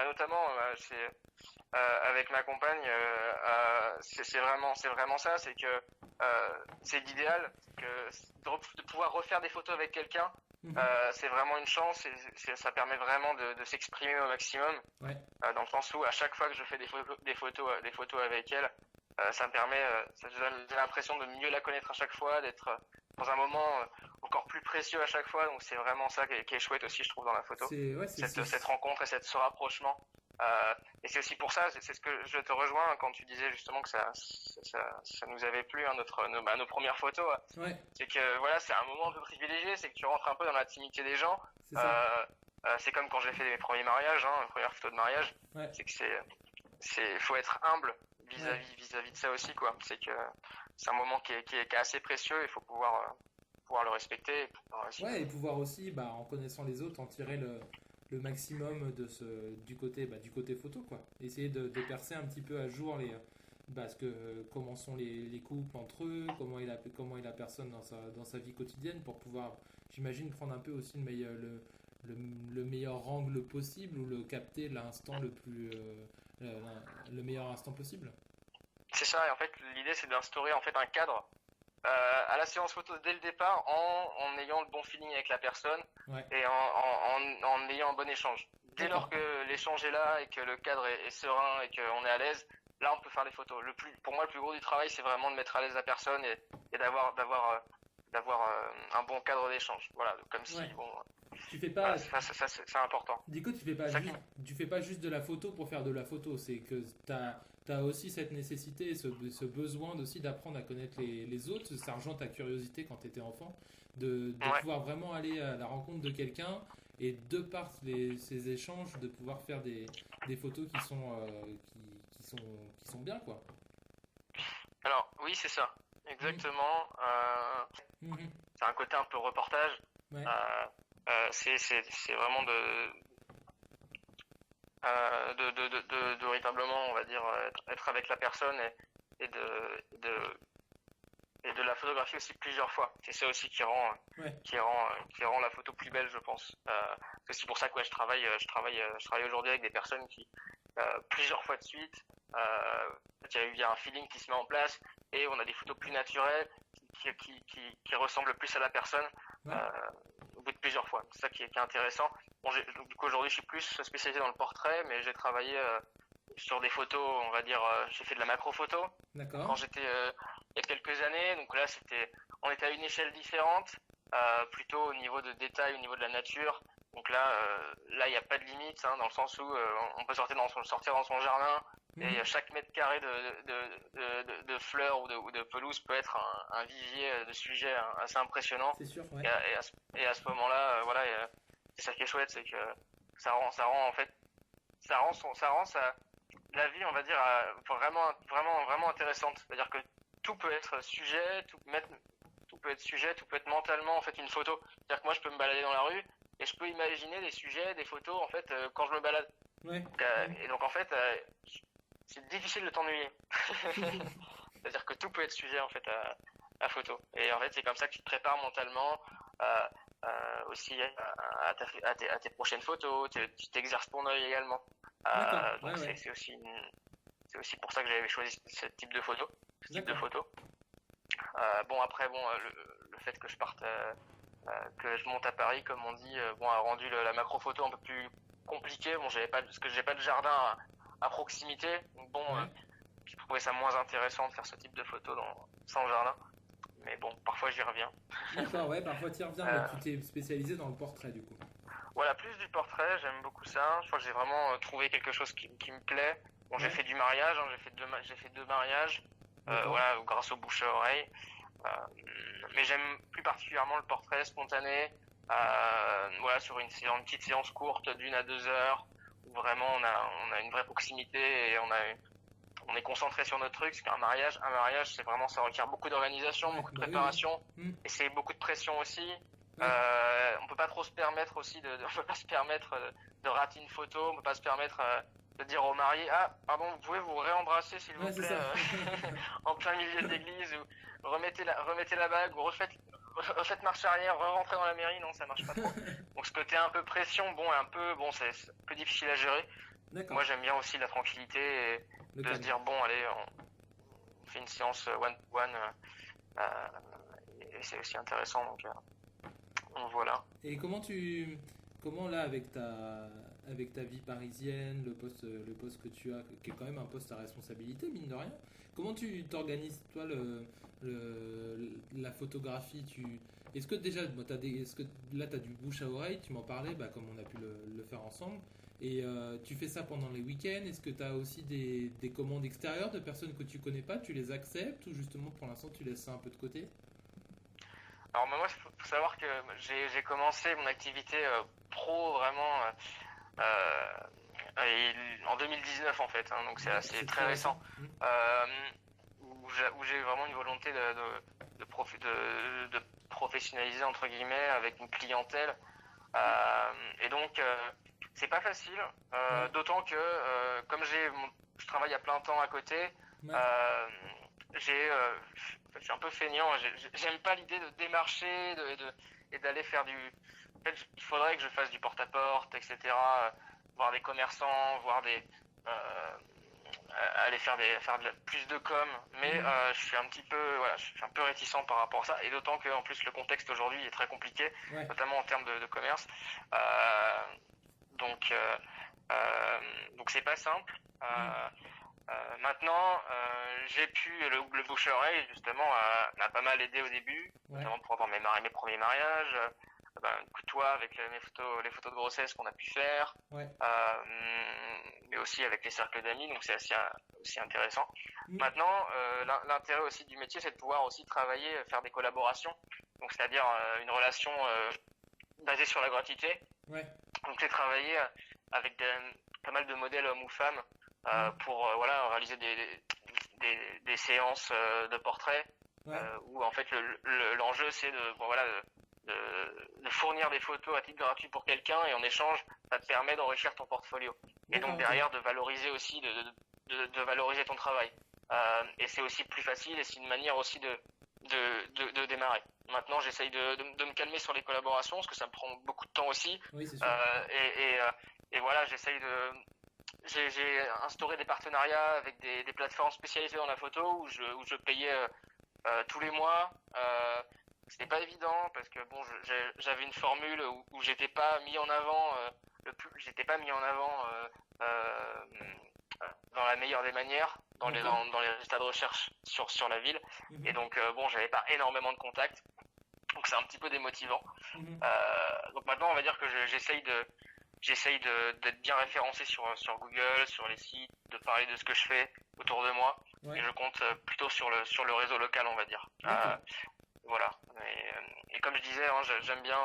notamment avec ma compagne, c'est vraiment ça, c'est que c'est l'idéal, de pouvoir refaire des photos avec quelqu'un. C'est vraiment une chance et ça permet vraiment de s'exprimer au maximum, dans le sens où à chaque fois que je fais des photos avec elle, ça me permet, ça donne l'impression de mieux la connaître à chaque fois, d'être dans un moment encore plus précieux à chaque fois. Donc c'est vraiment ça qui est chouette aussi, je trouve, dans la photo. Cette rencontre et ce rapprochement. Et c'est aussi pour ça, c'est ce que je te rejoins quand tu disais justement que ça nous avait plu, hein, nos premières photos. C'est que voilà, c'est un moment un peu privilégié, c'est que tu rentres un peu dans l'intimité des gens. C'est comme quand j'ai fait mes premiers mariages, hein, mes premières photos de mariage. C'est que faut être humble vis-à-vis de ça aussi, quoi. C'est que c'est un moment qui est assez précieux, il faut pouvoir le respecter.
Et pouvoir aussi, en connaissant les autres, en tirer le maximum du côté photo, quoi. Essayer de percer un petit peu à jour comment sont les couples entre eux, comment est la personne dans sa vie quotidienne, pour pouvoir, j'imagine, prendre un peu aussi le meilleur angle possible, ou le capter l'instant le meilleur instant possible.
C'est ça, et en fait l'idée c'est d'instaurer en fait un cadre à la séance photo dès le départ, en ayant le bon feeling avec la personne et en ayant un bon échange. Dès lors que l'échange est là et que le cadre est serein et qu'on est à l'aise, là on peut faire les photos. Pour moi, le plus gros du travail, c'est vraiment de mettre à l'aise la personne et d'avoir un bon cadre d'échange. Voilà, comme si
tu fais pas.
Ça c'est important.
Du coup, tu fais pas juste de la photo pour faire de la photo. C'est que t'as aussi cette nécessité, ce besoin aussi d'apprendre à connaître les autres. Ça rejoint ta curiosité quand t'étais enfant, de pouvoir vraiment aller à la rencontre de quelqu'un et de par ces échanges, de pouvoir faire des photos qui sont bien, quoi.
Alors oui, c'est ça, exactement. C'est un côté un peu reportage. C'est vraiment de véritablement, on va dire, être avec la personne et de la photographier aussi plusieurs fois. C'est ça aussi qui rend la photo plus belle, je pense. C'est aussi pour ça que je travaille aujourd'hui avec des personnes qui plusieurs fois de suite, il y a un feeling qui se met en place et on a des photos plus naturelles qui ressemblent plus à la personne. Au bout de plusieurs fois. C'est ça qui est intéressant. Bon, du coup, aujourd'hui, je suis plus spécialisé dans le portrait, mais j'ai travaillé sur des photos, on va dire, j'ai fait de la macro-photo. Quand j'étais il y a quelques années. Donc là, on était à une échelle différente, plutôt au niveau de détail, au niveau de la nature. Donc là, il n'y a pas de limite, hein, dans le sens où on peut sortir dans son jardin. Et chaque mètre carré de fleurs ou de pelouse peut être un vivier de sujets assez impressionnant.
C'est sûr,
et à ce moment-là, c'est ça qui est chouette, c'est que ça rend la vie, on va dire, vraiment intéressante. C'est-à-dire que tout peut être sujet, tout peut être mentalement en fait une photo. C'est-à-dire que moi, je peux me balader dans la rue et je peux imaginer des sujets, des photos en fait quand je me balade. Et donc en fait, c'est difficile de t'ennuyer. C'est-à-dire que tout peut être sujet en fait à photo. Et en fait, c'est comme ça que tu te prépares mentalement. aussi à tes prochaines photos, tu t'exerces ton œil également.
D'accord.
Donc
Ouais.
c'est aussi pour ça que j'avais choisi ce type de photo. Ce type de
D'accord.
photo. Bon après le fait que je parte que je monte à Paris comme on dit bon a rendu la macro photo un peu plus compliquée. Bon parce que j'ai pas de jardin à proximité. Donc bon
Ouais.
je trouvais ça moins intéressant de faire ce type de photo sans jardin. Mais bon parfois j'y reviens.
D'accord, ouais, parfois tu y reviens, mais
Euh,
tu t'es spécialisé dans le portrait du coup.
Voilà, plus du portrait, j'aime beaucoup ça. Je crois que j'ai vraiment trouvé quelque chose qui me plaît. Bon, j'ai
Ouais.
fait du mariage, hein, j'ai fait deux mariages,
D'accord.
voilà, grâce au bouche à oreille. Euh, mais j'aime plus particulièrement le portrait spontané, voilà, sur une petite séance courte d'1 à 2 heures, où vraiment on a une vraie proximité et on est concentré sur notre truc. Parce un mariage, c'est vraiment, ça requiert beaucoup d'organisation,
Ouais,
beaucoup de
bah oui, oui.
préparation,
Hmm.
et c'est beaucoup de pression aussi.
Ouais.
On peut pas trop se permettre aussi on peut pas se permettre de rater une photo, on peut pas se permettre de dire au marié, ah, pardon, vous pouvez vous réembrasser s'il vous
Ouais, c'est
plaît,
ça.
en plein milieu d'église, ou remettez la bague, ou refaites marche arrière, rentrez dans la mairie, non, ça marche pas trop. Donc ce côté un peu pression, bon, c'est un peu difficile à gérer.
D'accord.
Moi, j'aime bien aussi la tranquillité et
Le
de se
calme.
dire, bon, allez, on fait une séance one-to-one, et c'est aussi intéressant, donc voilà.
Et comment là avec ta vie parisienne, le poste que tu as, qui est quand même un poste à responsabilité mine de rien, comment tu t'organises toi la photographie, est-ce que déjà est-ce que là tu as du bouche à oreille, tu m'en parlais, bah, comme on a pu le faire ensemble, et tu fais ça pendant les week-ends, est-ce que tu as aussi des commandes extérieures de personnes que tu connais pas, tu les acceptes ou justement pour l'instant tu laisses ça un peu de côté?
Alors moi, faut savoir que j'ai commencé mon activité pro vraiment en 2019 en fait, hein, donc c'est
Ouais,
assez
c'est
très
très récent.
récent. Euh, où j'ai vraiment une volonté de professionnaliser entre guillemets avec une clientèle. Et donc c'est pas facile,
Ouais,
d'autant que je travaille à plein temps à côté.
ouais,
Euh, je suis un peu feignant. J'aime pas l'idée de démarcher et d'aller faire du. En fait, il faudrait que je fasse du porte-à-porte, etc. Voir des commerçants, euh, aller plus de com. Mais
mhm,
je suis un petit peu, voilà, je suis un peu réticent par rapport à ça. Et d'autant que en plus le contexte aujourd'hui est très compliqué,
ouais,
notamment en termes de commerce. Euh, donc euh, donc c'est pas simple.
mhm,
Maintenant, j'ai pu le bouche à oreille justement m'a pas mal aidé au début,
ouais,
notamment pour avoir mes premiers mariages. Toi avec les photos de grossesse qu'on a pu faire,
ouais,
mais aussi avec les cercles d'amis, donc c'est aussi intéressant.
mhm,
Maintenant, l'intérêt aussi du métier, c'est de pouvoir aussi travailler, faire des collaborations, donc c'est-à-dire une relation basée sur la gratuité.
ouais,
Donc j'ai travaillé avec pas mal de modèles hommes ou femmes
mhm,
pour voilà réaliser des séances de portraits
ouais,
où en fait l'enjeu c'est de fournir des photos à titre gratuit pour quelqu'un et en échange ça te permet d'enrichir ton portfolio et donc
d'accord, ok,
derrière de valoriser aussi de valoriser ton travail et c'est aussi plus facile et c'est une manière aussi de démarrer. Maintenant, j'essaye de me calmer sur les collaborations parce que ça me prend beaucoup de temps aussi.
oui, c'est sûr,
Euh, et, et, euh, et voilà, j'ai instauré des partenariats avec des plateformes spécialisées dans la photo où je payais tous les mois. C'était pas évident parce que bon, j'avais une formule où j'étais pas mis en avant j'étais pas mis en avant dans la meilleure des manières
d'accord,
dans les résultats de recherche sur la ville. Et
mhm,
donc bon, j'avais pas énormément de contacts, donc c'est un petit peu démotivant.
mhm,
Donc maintenant, on va dire que j'essaye d'être bien référencé sur Google, sur les sites, de parler de ce que je fais autour de moi.
ouais,
Et je compte plutôt sur le réseau local, on va dire.
d'accord,
Voilà. Et comme je disais, hein, j'aime bien.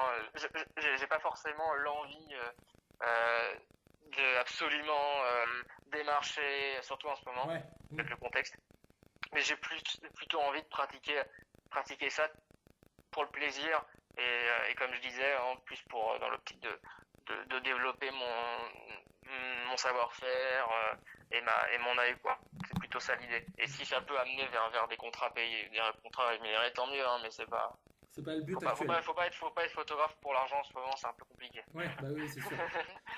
J'ai pas forcément l'envie de absolument démarcher, surtout en ce moment,
ouais, mhm,
avec le contexte. Mais plutôt envie de pratiquer ça pour le plaisir et comme je disais, en plus dans l'optique de développer mon savoir-faire et mon œil, quoi. C'est plutôt ça l'idée. Et si ça peut amener vers des contrats payés, des contrats rémunérés, tant mieux, hein, mais c'est pas.
C'est pas le but
Faut pas, faut
actuel.
pas, faut pas être photographe pour l'argent en ce moment, c'est un peu compliqué.
Ouais, bah oui, c'est sûr.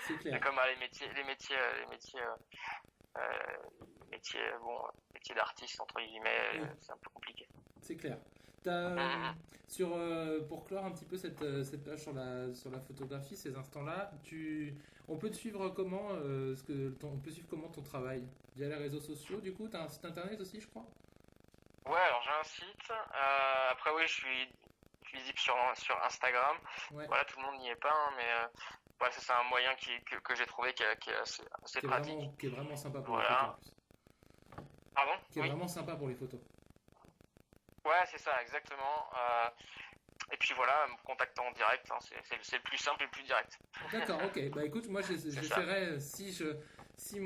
C'est clair.
C'est comme les métiers d'artiste entre guillemets,
Oui.
c'est un peu compliqué.
C'est clair. T'as,
Mhm.
pour clore un petit peu cette page sur la photographie, ces instants-là, on peut te suivre comment on peut suivre comment ton travail? Via les réseaux sociaux, du coup, t'as un site internet aussi, je crois?
Ouais, alors j'ai un site. Après, oui, je suis visible sur Instagram.
Ouais,
Voilà, tout le monde n'y est pas, hein, mais ouais, ça, c'est un moyen que j'ai trouvé qui est assez pratique.
qui est vraiment sympa pour les photos en
Voilà.
plus.
Pardon?
Qui est
Oui.
vraiment sympa pour les photos.
Ouais, c'est ça, exactement. Et puis voilà, me contacter en direct, hein, c'est le plus simple et le plus direct.
D'accord, ok. Bah écoute, moi
C'est ça.
j'essaierai si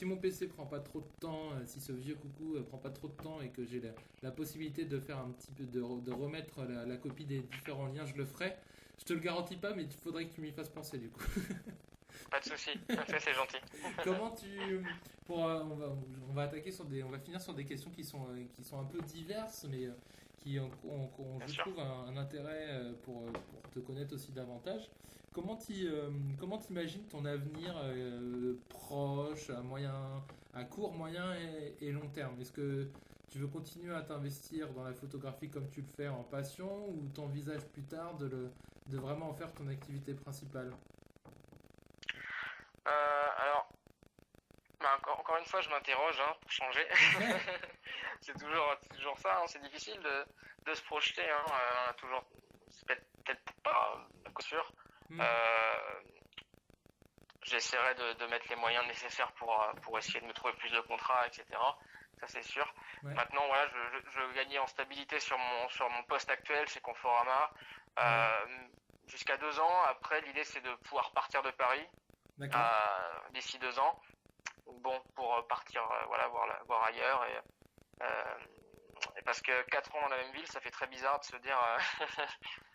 mon PC prend pas trop de temps, si ce vieux coucou prend pas trop de temps et que j'ai la possibilité de faire un petit peu de remettre la copie des différents liens, je le ferai. Je te le garantis pas, mais il faudrait que tu m'y fasses penser du coup.
Pas de souci. Ça, c'est gentil.
Comment tu on va attaquer on va finir sur des questions qui sont un peu diverses, mais
Bien
je
sûr.
trouve un intérêt pour te connaître aussi davantage. Comment t'imagines ton avenir proche, à court, moyen et long terme? Est-ce que tu veux continuer à t'investir dans la photographie comme tu le fais en passion, ou t'envisages plus tard de vraiment en faire ton activité principale?
Alors, bah, encore une fois, je m'interroge, hein, pour changer. C'est toujours ça, hein, c'est difficile de se projeter, hein, toujours, c'est peut-être pas à coup sûr.
Hmm.
Euh, J'essaierai de mettre les moyens nécessaires pour essayer de me trouver plus de contrats, etc. Ça, c'est sûr.
Ouais.
Maintenant, voilà, je gagnais en stabilité sur mon poste actuel chez Conforama.
Ouais.
Jusqu'à 2 ans. Après, l'idée, c'est de pouvoir partir de Paris
D'accord.
d'ici 2 ans. Bon, pour partir, voilà, voir ailleurs. Et parce que 4 ans dans la même ville, ça fait très bizarre de se dire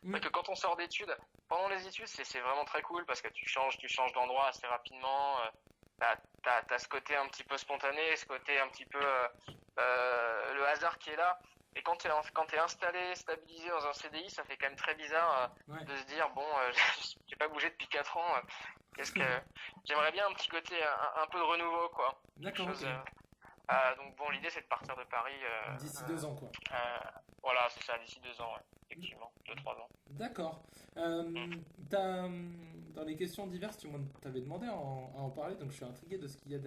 que quand on sort d'études, pendant les études, c'est vraiment très cool parce que tu changes d'endroit assez rapidement. T'as ce côté un petit peu spontané, ce côté un petit peu le hasard qui est là. Et quand t'es installé, stabilisé dans un CDI, ça fait quand même très bizarre
Ouais.
de se dire bon, j'ai pas bougé depuis 4 ans. Qu'est-ce que j'aimerais bien un petit côté un peu de renouveau, quoi.
D'accord,
Quelque chose,
ok.
donc bon, l'idée c'est de partir de Paris.
D'ici 2 ans, quoi.
Voilà, c'est ça, d'ici 2 ans, ouais, effectivement, 2-3 ans.
D'accord. Dans les questions diverses, tu m'avais demandé à en parler, donc je suis intrigué de ce qu'il y a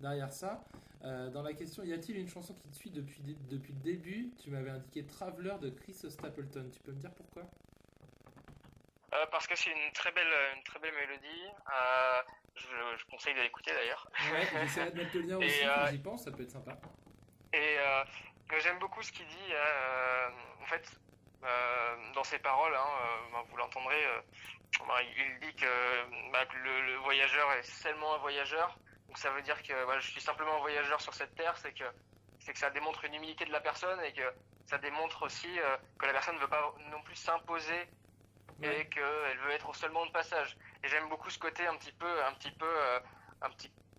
derrière ça. Dans la question, y a-t-il une chanson qui te suit depuis le début? Tu m'avais indiqué Traveler de Chris Stapleton. Tu peux me dire pourquoi?
Parce que c'est une très belle mélodie. Je conseille de l'écouter d'ailleurs.
Ouais, j'essaierai de mettre le lien
Et,
aussi, quand j'y pense, ça peut être sympa.
Et j'aime beaucoup ce qu'il dit. En fait, dans ses paroles, hein, vous l'entendrez, il dit que le voyageur est seulement un voyageur. Donc ça veut dire que je suis simplement un voyageur sur cette terre. C'est que ça démontre une humilité de la personne et que ça démontre aussi que la personne ne veut pas non plus s'imposer
Ouais.
et qu'elle veut être seulement de passage. Et j'aime beaucoup ce côté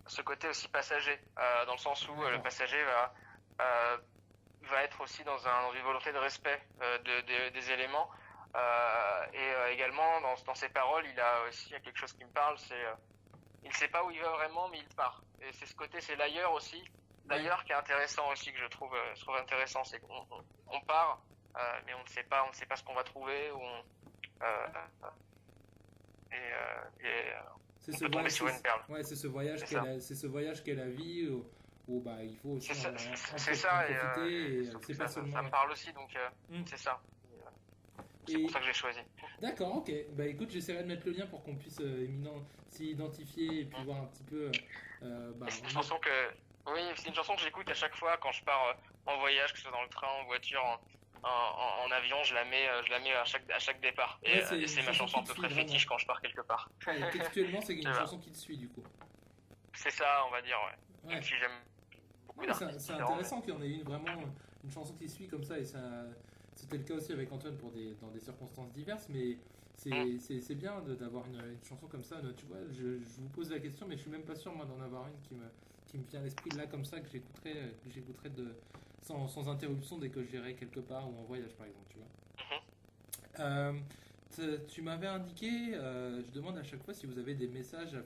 ce côté aussi passager, dans le sens où le
D'accord.
passager va être aussi dans une volonté de respect des éléments. Et également, dans ses paroles, il y a quelque chose qui me parle, il ne sait pas où il va vraiment, mais il part. Et c'est ce côté, c'est l'ailleurs aussi. L'ailleurs qui est intéressant aussi, que je trouve intéressant, c'est qu'on part, mais on ne sait pas ce qu'on va trouver, euh,
C'est
on
ce
peut tomber
voyage,
sur une perle.
ouais, c'est ce voyage qu'est la vie, où bah, il faut aussi
C'est ça,
en
c'est ça, et
profiter, et c'est pas
ça
seulement.
me parle aussi, donc
Mm.
c'est ça. C'est
Et
pour ça que j'ai choisi.
d'accord, ok. Bah écoute, j'essaierai de mettre le lien pour qu'on puisse s'y identifier et puis voir un petit peu.
C'est une chanson c'est une chanson que j'écoute à chaque fois quand je pars en voyage, que ce soit dans le train, en voiture, en avion, je la mets à chaque départ. Et,
Ouais,
et c'est ma chanson à peu près
vraiment.
fétiche quand je pars quelque part.
Ouais, textuellement, c'est une
Voilà.
chanson qui te suit du coup.
C'est ça, on va dire, ouais.
Ouais.
Même si j'aime beaucoup
Ouais,
d'artistes
c'est
différents,
intéressant qu'il y en ait une chanson qui suit comme ça, et ça, c'était le cas aussi avec Antoine dans des circonstances diverses, mais c'est bien d'avoir une chanson comme ça. Tu vois, je vous pose la question, mais je suis même pas sûr moi d'en avoir une qui me vient à l'esprit là comme ça que j'écouterai sans interruption dès que j'irai quelque part ou en voyage par exemple, tu vois. Tu m'avais indiqué, je demande à chaque fois si vous avez des messages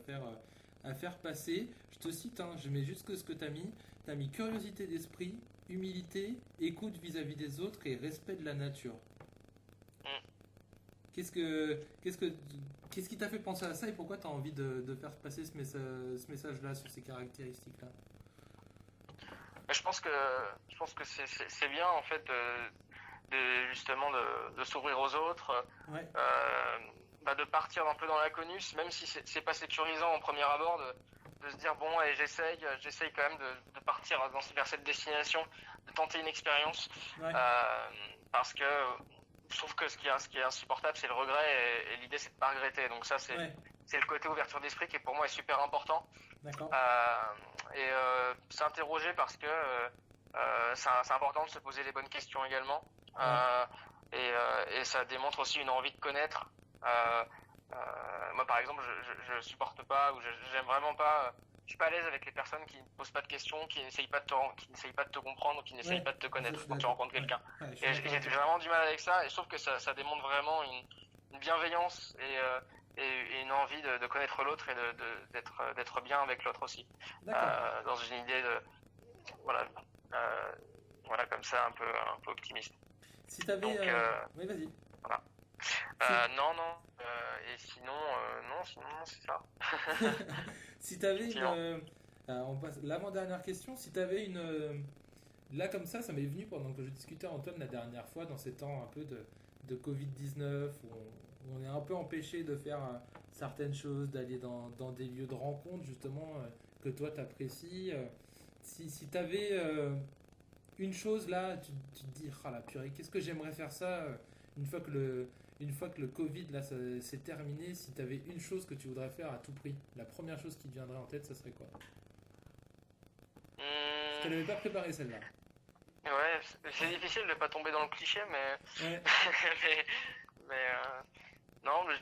à faire passer. Je te cite, hein, je mets juste ce que tu as mis. Tu as mis curiosité d'esprit, humilité, écoute vis-à-vis des autres et respect de la nature. Qu'est-ce qui t'a fait penser à ça et pourquoi tu as envie de faire passer ce message-là sur ces caractéristiques-là?
Je pense que c'est bien en fait justement de s'ouvrir aux autres,
Ouais.
De partir un peu dans l'inconnu, même si c'est pas sécurisant en premier abord, de se dire bon, allez, j'essaye quand même de partir vers cette destination, de tenter une expérience,
Ouais.
parce que je trouve que ce qui est insupportable, c'est le regret, et l'idée c'est de pas regretter. Donc ça, c'est le côté ouverture d'esprit qui pour moi est super important.
D'accord.
Et s'interroger parce que c'est important de se poser les bonnes questions également. Et ça démontre aussi une envie de connaître. Moi par exemple, je supporte pas, ou j'aime vraiment pas, je suis pas à l'aise avec les personnes qui ne posent pas de questions, qui n'essayent pas de te comprendre, qui n'essayent pas de te connaître quand tu rencontres quelqu'un. Et j'ai vraiment du mal avec ça, et je trouve que ça démontre vraiment une bienveillance et une envie de connaître l'autre et d'être bien avec l'autre aussi. Dans une idée de voilà, comme ça, un peu optimiste.
Si t'avais... Oui, vas-y.
Voilà. Non. Et sinon, non, c'est ça.
Si t'avais on passe l'avant-dernière question. Si t'avais là, comme ça m'est venu pendant que je discutais Antoine la dernière fois, dans ces temps un peu de Covid-19, où on est un peu empêché de faire certaines choses, d'aller dans des lieux de rencontre, justement, que toi t'apprécies. Si t'avais une chose là, tu te dis, ah la purée, qu'est-ce que j'aimerais faire ça une fois que le Covid là c'est terminé. Si tu avais une chose que tu voudrais faire à tout prix, la première chose qui te viendrait en tête, ça serait quoi? Je n'avais pas préparé celle-là.
Ouais, c'est difficile de pas tomber dans le cliché, mais
ouais.
mais non, mais je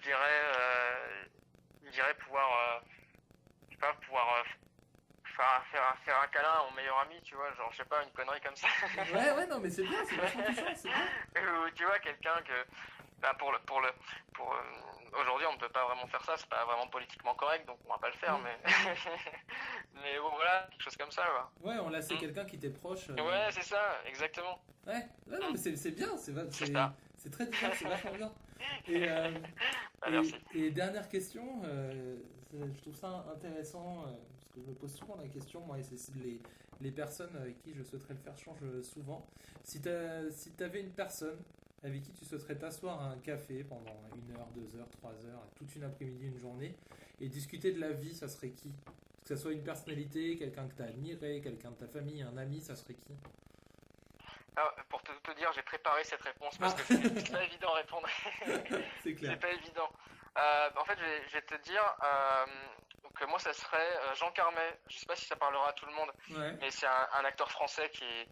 dirais pouvoir faire un câlin à mon meilleur ami, tu vois, genre je sais pas, une connerie comme ça.
ouais, non mais c'est bien, c'est vachement touchant, c'est bien.
Ou tu vois, quelqu'un que aujourd'hui on ne peut pas vraiment faire ça, c'est pas vraiment politiquement correct, donc on va pas le faire, mais voilà, quelque chose comme ça, quoi.
Ouais, on l'a, c'est quelqu'un qui t'est proche.
Ouais, c'est ça, exactement.
Ouais, non, mais c'est bien, c'est très bien, c'est vachement bien. Et dernière question, je trouve ça intéressant, parce que je me pose souvent la question, moi, et c'est les personnes avec qui je souhaiterais le faire changent souvent. Si t'avais une personne avec qui tu souhaiterais t'asseoir à un café pendant 1 heure, 2 heures, 3 heures, toute une après-midi, une journée, et discuter de la vie, ça serait qui? Que ce soit une personnalité, quelqu'un que t'as admiré, quelqu'un de ta famille, un ami, ça serait qui?
Alors, pour te dire, j'ai préparé cette réponse parce que c'est pas évident à répondre.
C'est clair.
C'est pas évident. En fait, je vais te dire que moi, ça serait Jean Carmet. Je sais pas si ça parlera à tout le monde, mais c'est un acteur français qui est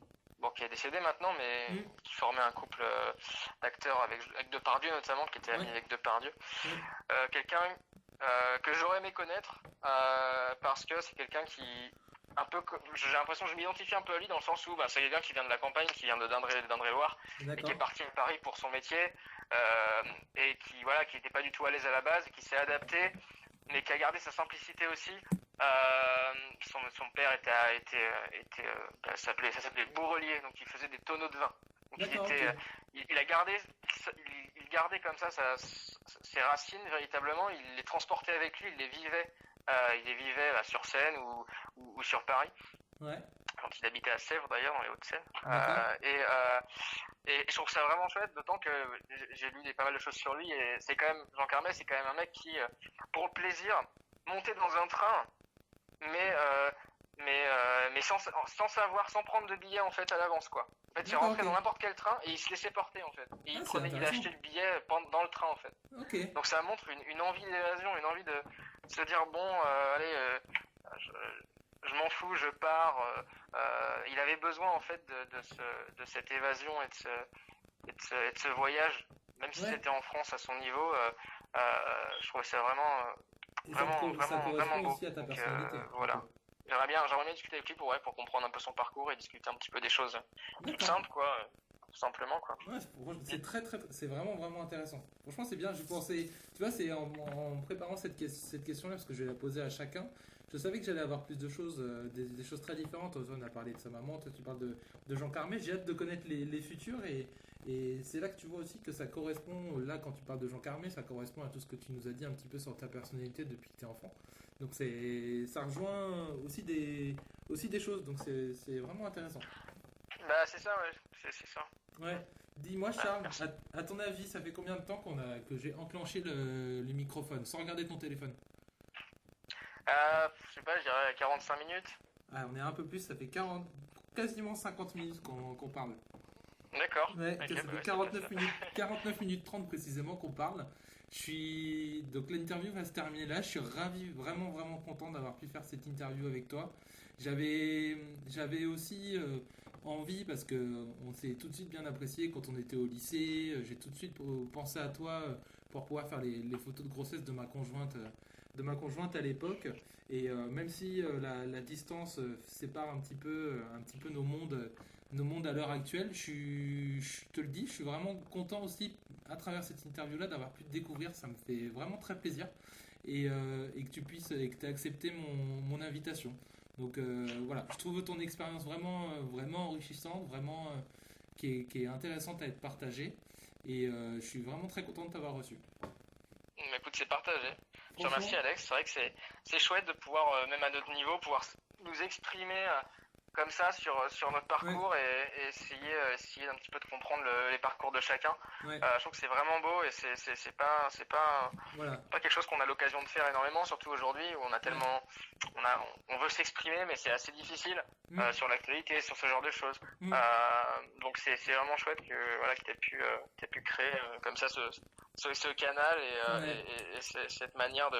décédé maintenant, mais qui formait un couple d'acteurs avec Depardieu notamment, qui était ami avec Depardieu. Quelqu'un que j'aurais aimé connaître parce que c'est quelqu'un qui j'ai l'impression que je m'identifie un peu à lui dans le sens où c'est quelqu'un qui vient de la campagne, qui vient de d'Indre-et-Loire, et qui est parti à Paris pour son métier, et qui n'était pas du tout à l'aise à la base, et qui s'est adapté, mais qui a gardé sa simplicité aussi. Son père ça s'appelait Bourrelier, donc il faisait des tonneaux de vin. Donc il gardait comme ça ses racines véritablement, il les transportait avec lui, il les vivait. Sur Seine ou sur Paris. Quand il habitait à Sèvres d'ailleurs, dans les Hauts-de-Seine. Et je trouve ça vraiment chouette, d'autant que j'ai lu pas mal de choses sur lui, et c'est quand même, Jean Carmet, c'est quand même un mec qui, pour le plaisir, montait dans un train, mais sans savoir, sans prendre de billet en fait à l'avance, quoi. En fait, il rentrait dans n'importe quel train et il se laissait porter en fait. Et il achetait le billet dans le train en fait. Donc ça montre une envie d'évasion, une envie de se dire allez, je m'en fous, je pars. Il avait besoin en fait de cette évasion et de ce voyage, même si
Ouais.
c'était en France à son niveau, je trouvais ça vraiment,
Et ça
vraiment
correspond
beau.
aussi à ta
Donc,
personnalité.
voilà. J'aimerais bien discuter avec lui pour comprendre un peu son parcours et discuter un petit peu des choses toutes
D'accord.
simples, quoi. Tout simplement, quoi.
Ouais, c'est vraiment, vraiment intéressant. Franchement, c'est bien. Je pensais, tu vois, c'est en préparant cette question-là, parce que je vais la poser à chacun, je savais que j'allais avoir plus de choses, des choses très différentes. Toi, on a parlé de sa maman, toi, tu parles de Jean Carmé. J'ai hâte de connaître les futurs et c'est là que tu vois aussi que ça correspond, là, quand tu parles de Jean Carmé, ça correspond à tout ce que tu nous as dit un petit peu sur ta personnalité depuis que tu es enfant. Donc, ça rejoint aussi des choses. Donc, c'est vraiment intéressant.
Bah, c'est ça, ouais. C'est ça.
Ouais. Dis-moi, Charles,
merci.
à ton avis, ça fait combien de temps que j'ai enclenché le microphone sans regarder ton téléphone?
Je sais pas, je dirais 45 minutes.
Ah, on est un peu plus, ça fait quasiment 50 minutes qu'on parle.
D'accord.
Ouais,
Ok,
ça
bah,
fait
c'est
49
pas
minutes, 49 minutes 30 précisément qu'on parle. Donc l'interview va se terminer là. Je suis ravi, vraiment, vraiment content d'avoir pu faire cette interview avec toi. J'avais aussi envie, parce que on s'est tout de suite bien apprécié quand on était au lycée. J'ai tout de suite pensé à toi pour pouvoir faire les photos de grossesse de ma conjointe à l'époque. Et même si la distance sépare un petit peu nos mondes à l'heure actuelle, je te le dis, je suis vraiment content aussi à travers cette interview-là d'avoir pu te découvrir. Ça me fait vraiment très plaisir et que tu aies accepté mon invitation. Donc voilà, je trouve ton expérience vraiment, vraiment enrichissante, vraiment qui est intéressante à être partagée. Et je suis vraiment très content de t'avoir reçu.
Mais écoute, c'est partagé. Je te
Franchement,
remercie, Alex. C'est vrai que c'est chouette de pouvoir, même à notre niveau, pouvoir nous exprimer comme ça sur notre parcours et essayer d'un petit peu de comprendre les parcours de chacun.
ouais,
Je trouve que c'est vraiment beau et c'est pas
voilà.
quelque chose qu'on a l'occasion de faire énormément, surtout aujourd'hui où on a tellement, on veut s'exprimer, mais c'est assez difficile
Mm.
sur l'actualité, sur ce genre de choses.
Mm.
Donc c'est vraiment chouette que t'aies pu créer comme ça ce canal
Ouais.
et cette manière de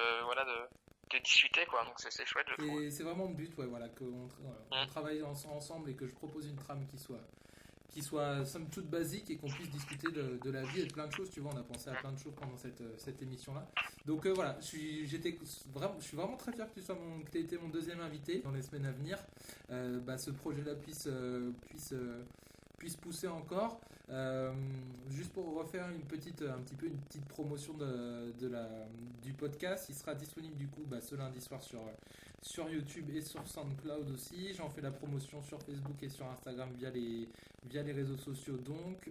discuter, quoi. Donc c'est chouette, je trouve.
Et c'est vraiment le but, ouais, voilà, on
Mm.
travaille ensemble et que je propose une trame qui soit somme toute basique et qu'on puisse discuter de la vie et de plein de choses. Tu vois, on a pensé à plein de choses pendant cette émission-là. Donc voilà, je suis vraiment très fier que tu aies été mon deuxième invité dans les semaines à venir. Ce projet-là puisse pousser encore. Juste pour refaire un petit peu une petite promotion du podcast, il sera disponible du coup ce lundi soir sur YouTube et sur SoundCloud aussi. J'en fais la promotion sur Facebook et sur Instagram via les réseaux sociaux. Donc,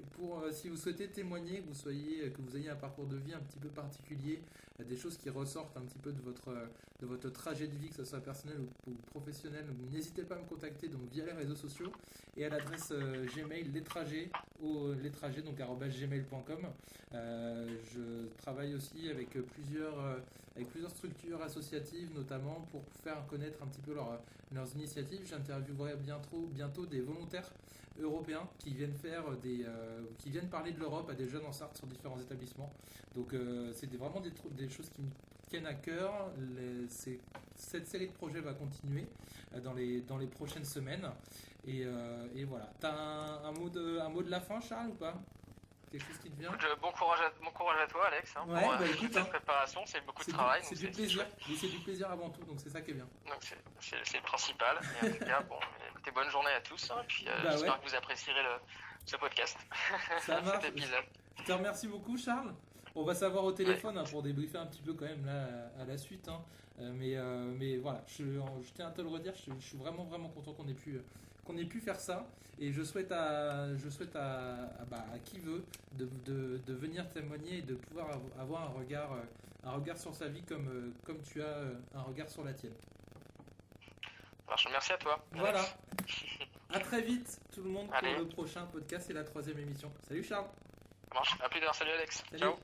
si vous souhaitez témoigner, que vous ayez un parcours de vie un petit peu particulier, des choses qui ressortent un petit peu de votre trajet de vie, que ce soit personnel ou professionnel, n'hésitez pas à me contacter donc via les réseaux sociaux et à l'adresse Gmail lestrager donc @gmail.com. Je travaille aussi avec plusieurs structures associatives, notamment pour faire connaître un petit peu leurs initiatives. J'interviewerai bientôt des volontaires européens qui viennent parler de l'Europe à des jeunes en Sarthe sur différents établissements. Donc c'est vraiment des choses qui me tiennent à cœur. Cette série de projets va continuer dans les prochaines semaines. Et voilà. T'as un mot de la fin, Charles, ou pas? Quelque chose qui te vient?
Bon courage à toi, Alex,
Ouais,
pour
écoute,
cette préparation. C'est beaucoup de travail.
c'est
donc
du plaisir.
chouette.
Mais c'est du plaisir avant tout, donc c'est ça qui est bien.
Donc c'est le principal. Et en tout cas, bon, écoutez, bonne journée à tous. Puis j'espère que vous apprécierez ce podcast,
Ça marche.
cet épisode.
Je te remercie beaucoup, Charles. On va savoir au téléphone pour débriefer un petit peu quand même là à la suite. Mais voilà, je tiens à te le redire, je suis vraiment vraiment content qu'on ait pu faire ça. Et je souhaite à qui veut de venir témoigner et de pouvoir avoir un regard sur sa vie comme tu as un regard sur la tienne.
Alors, merci à toi.
Voilà. À très vite tout le monde pour
Allez.
le prochain podcast et la 3e émission. Salut Charles.
Ça marche. À plus tard. Salut, Alex.
Salut.
Ciao.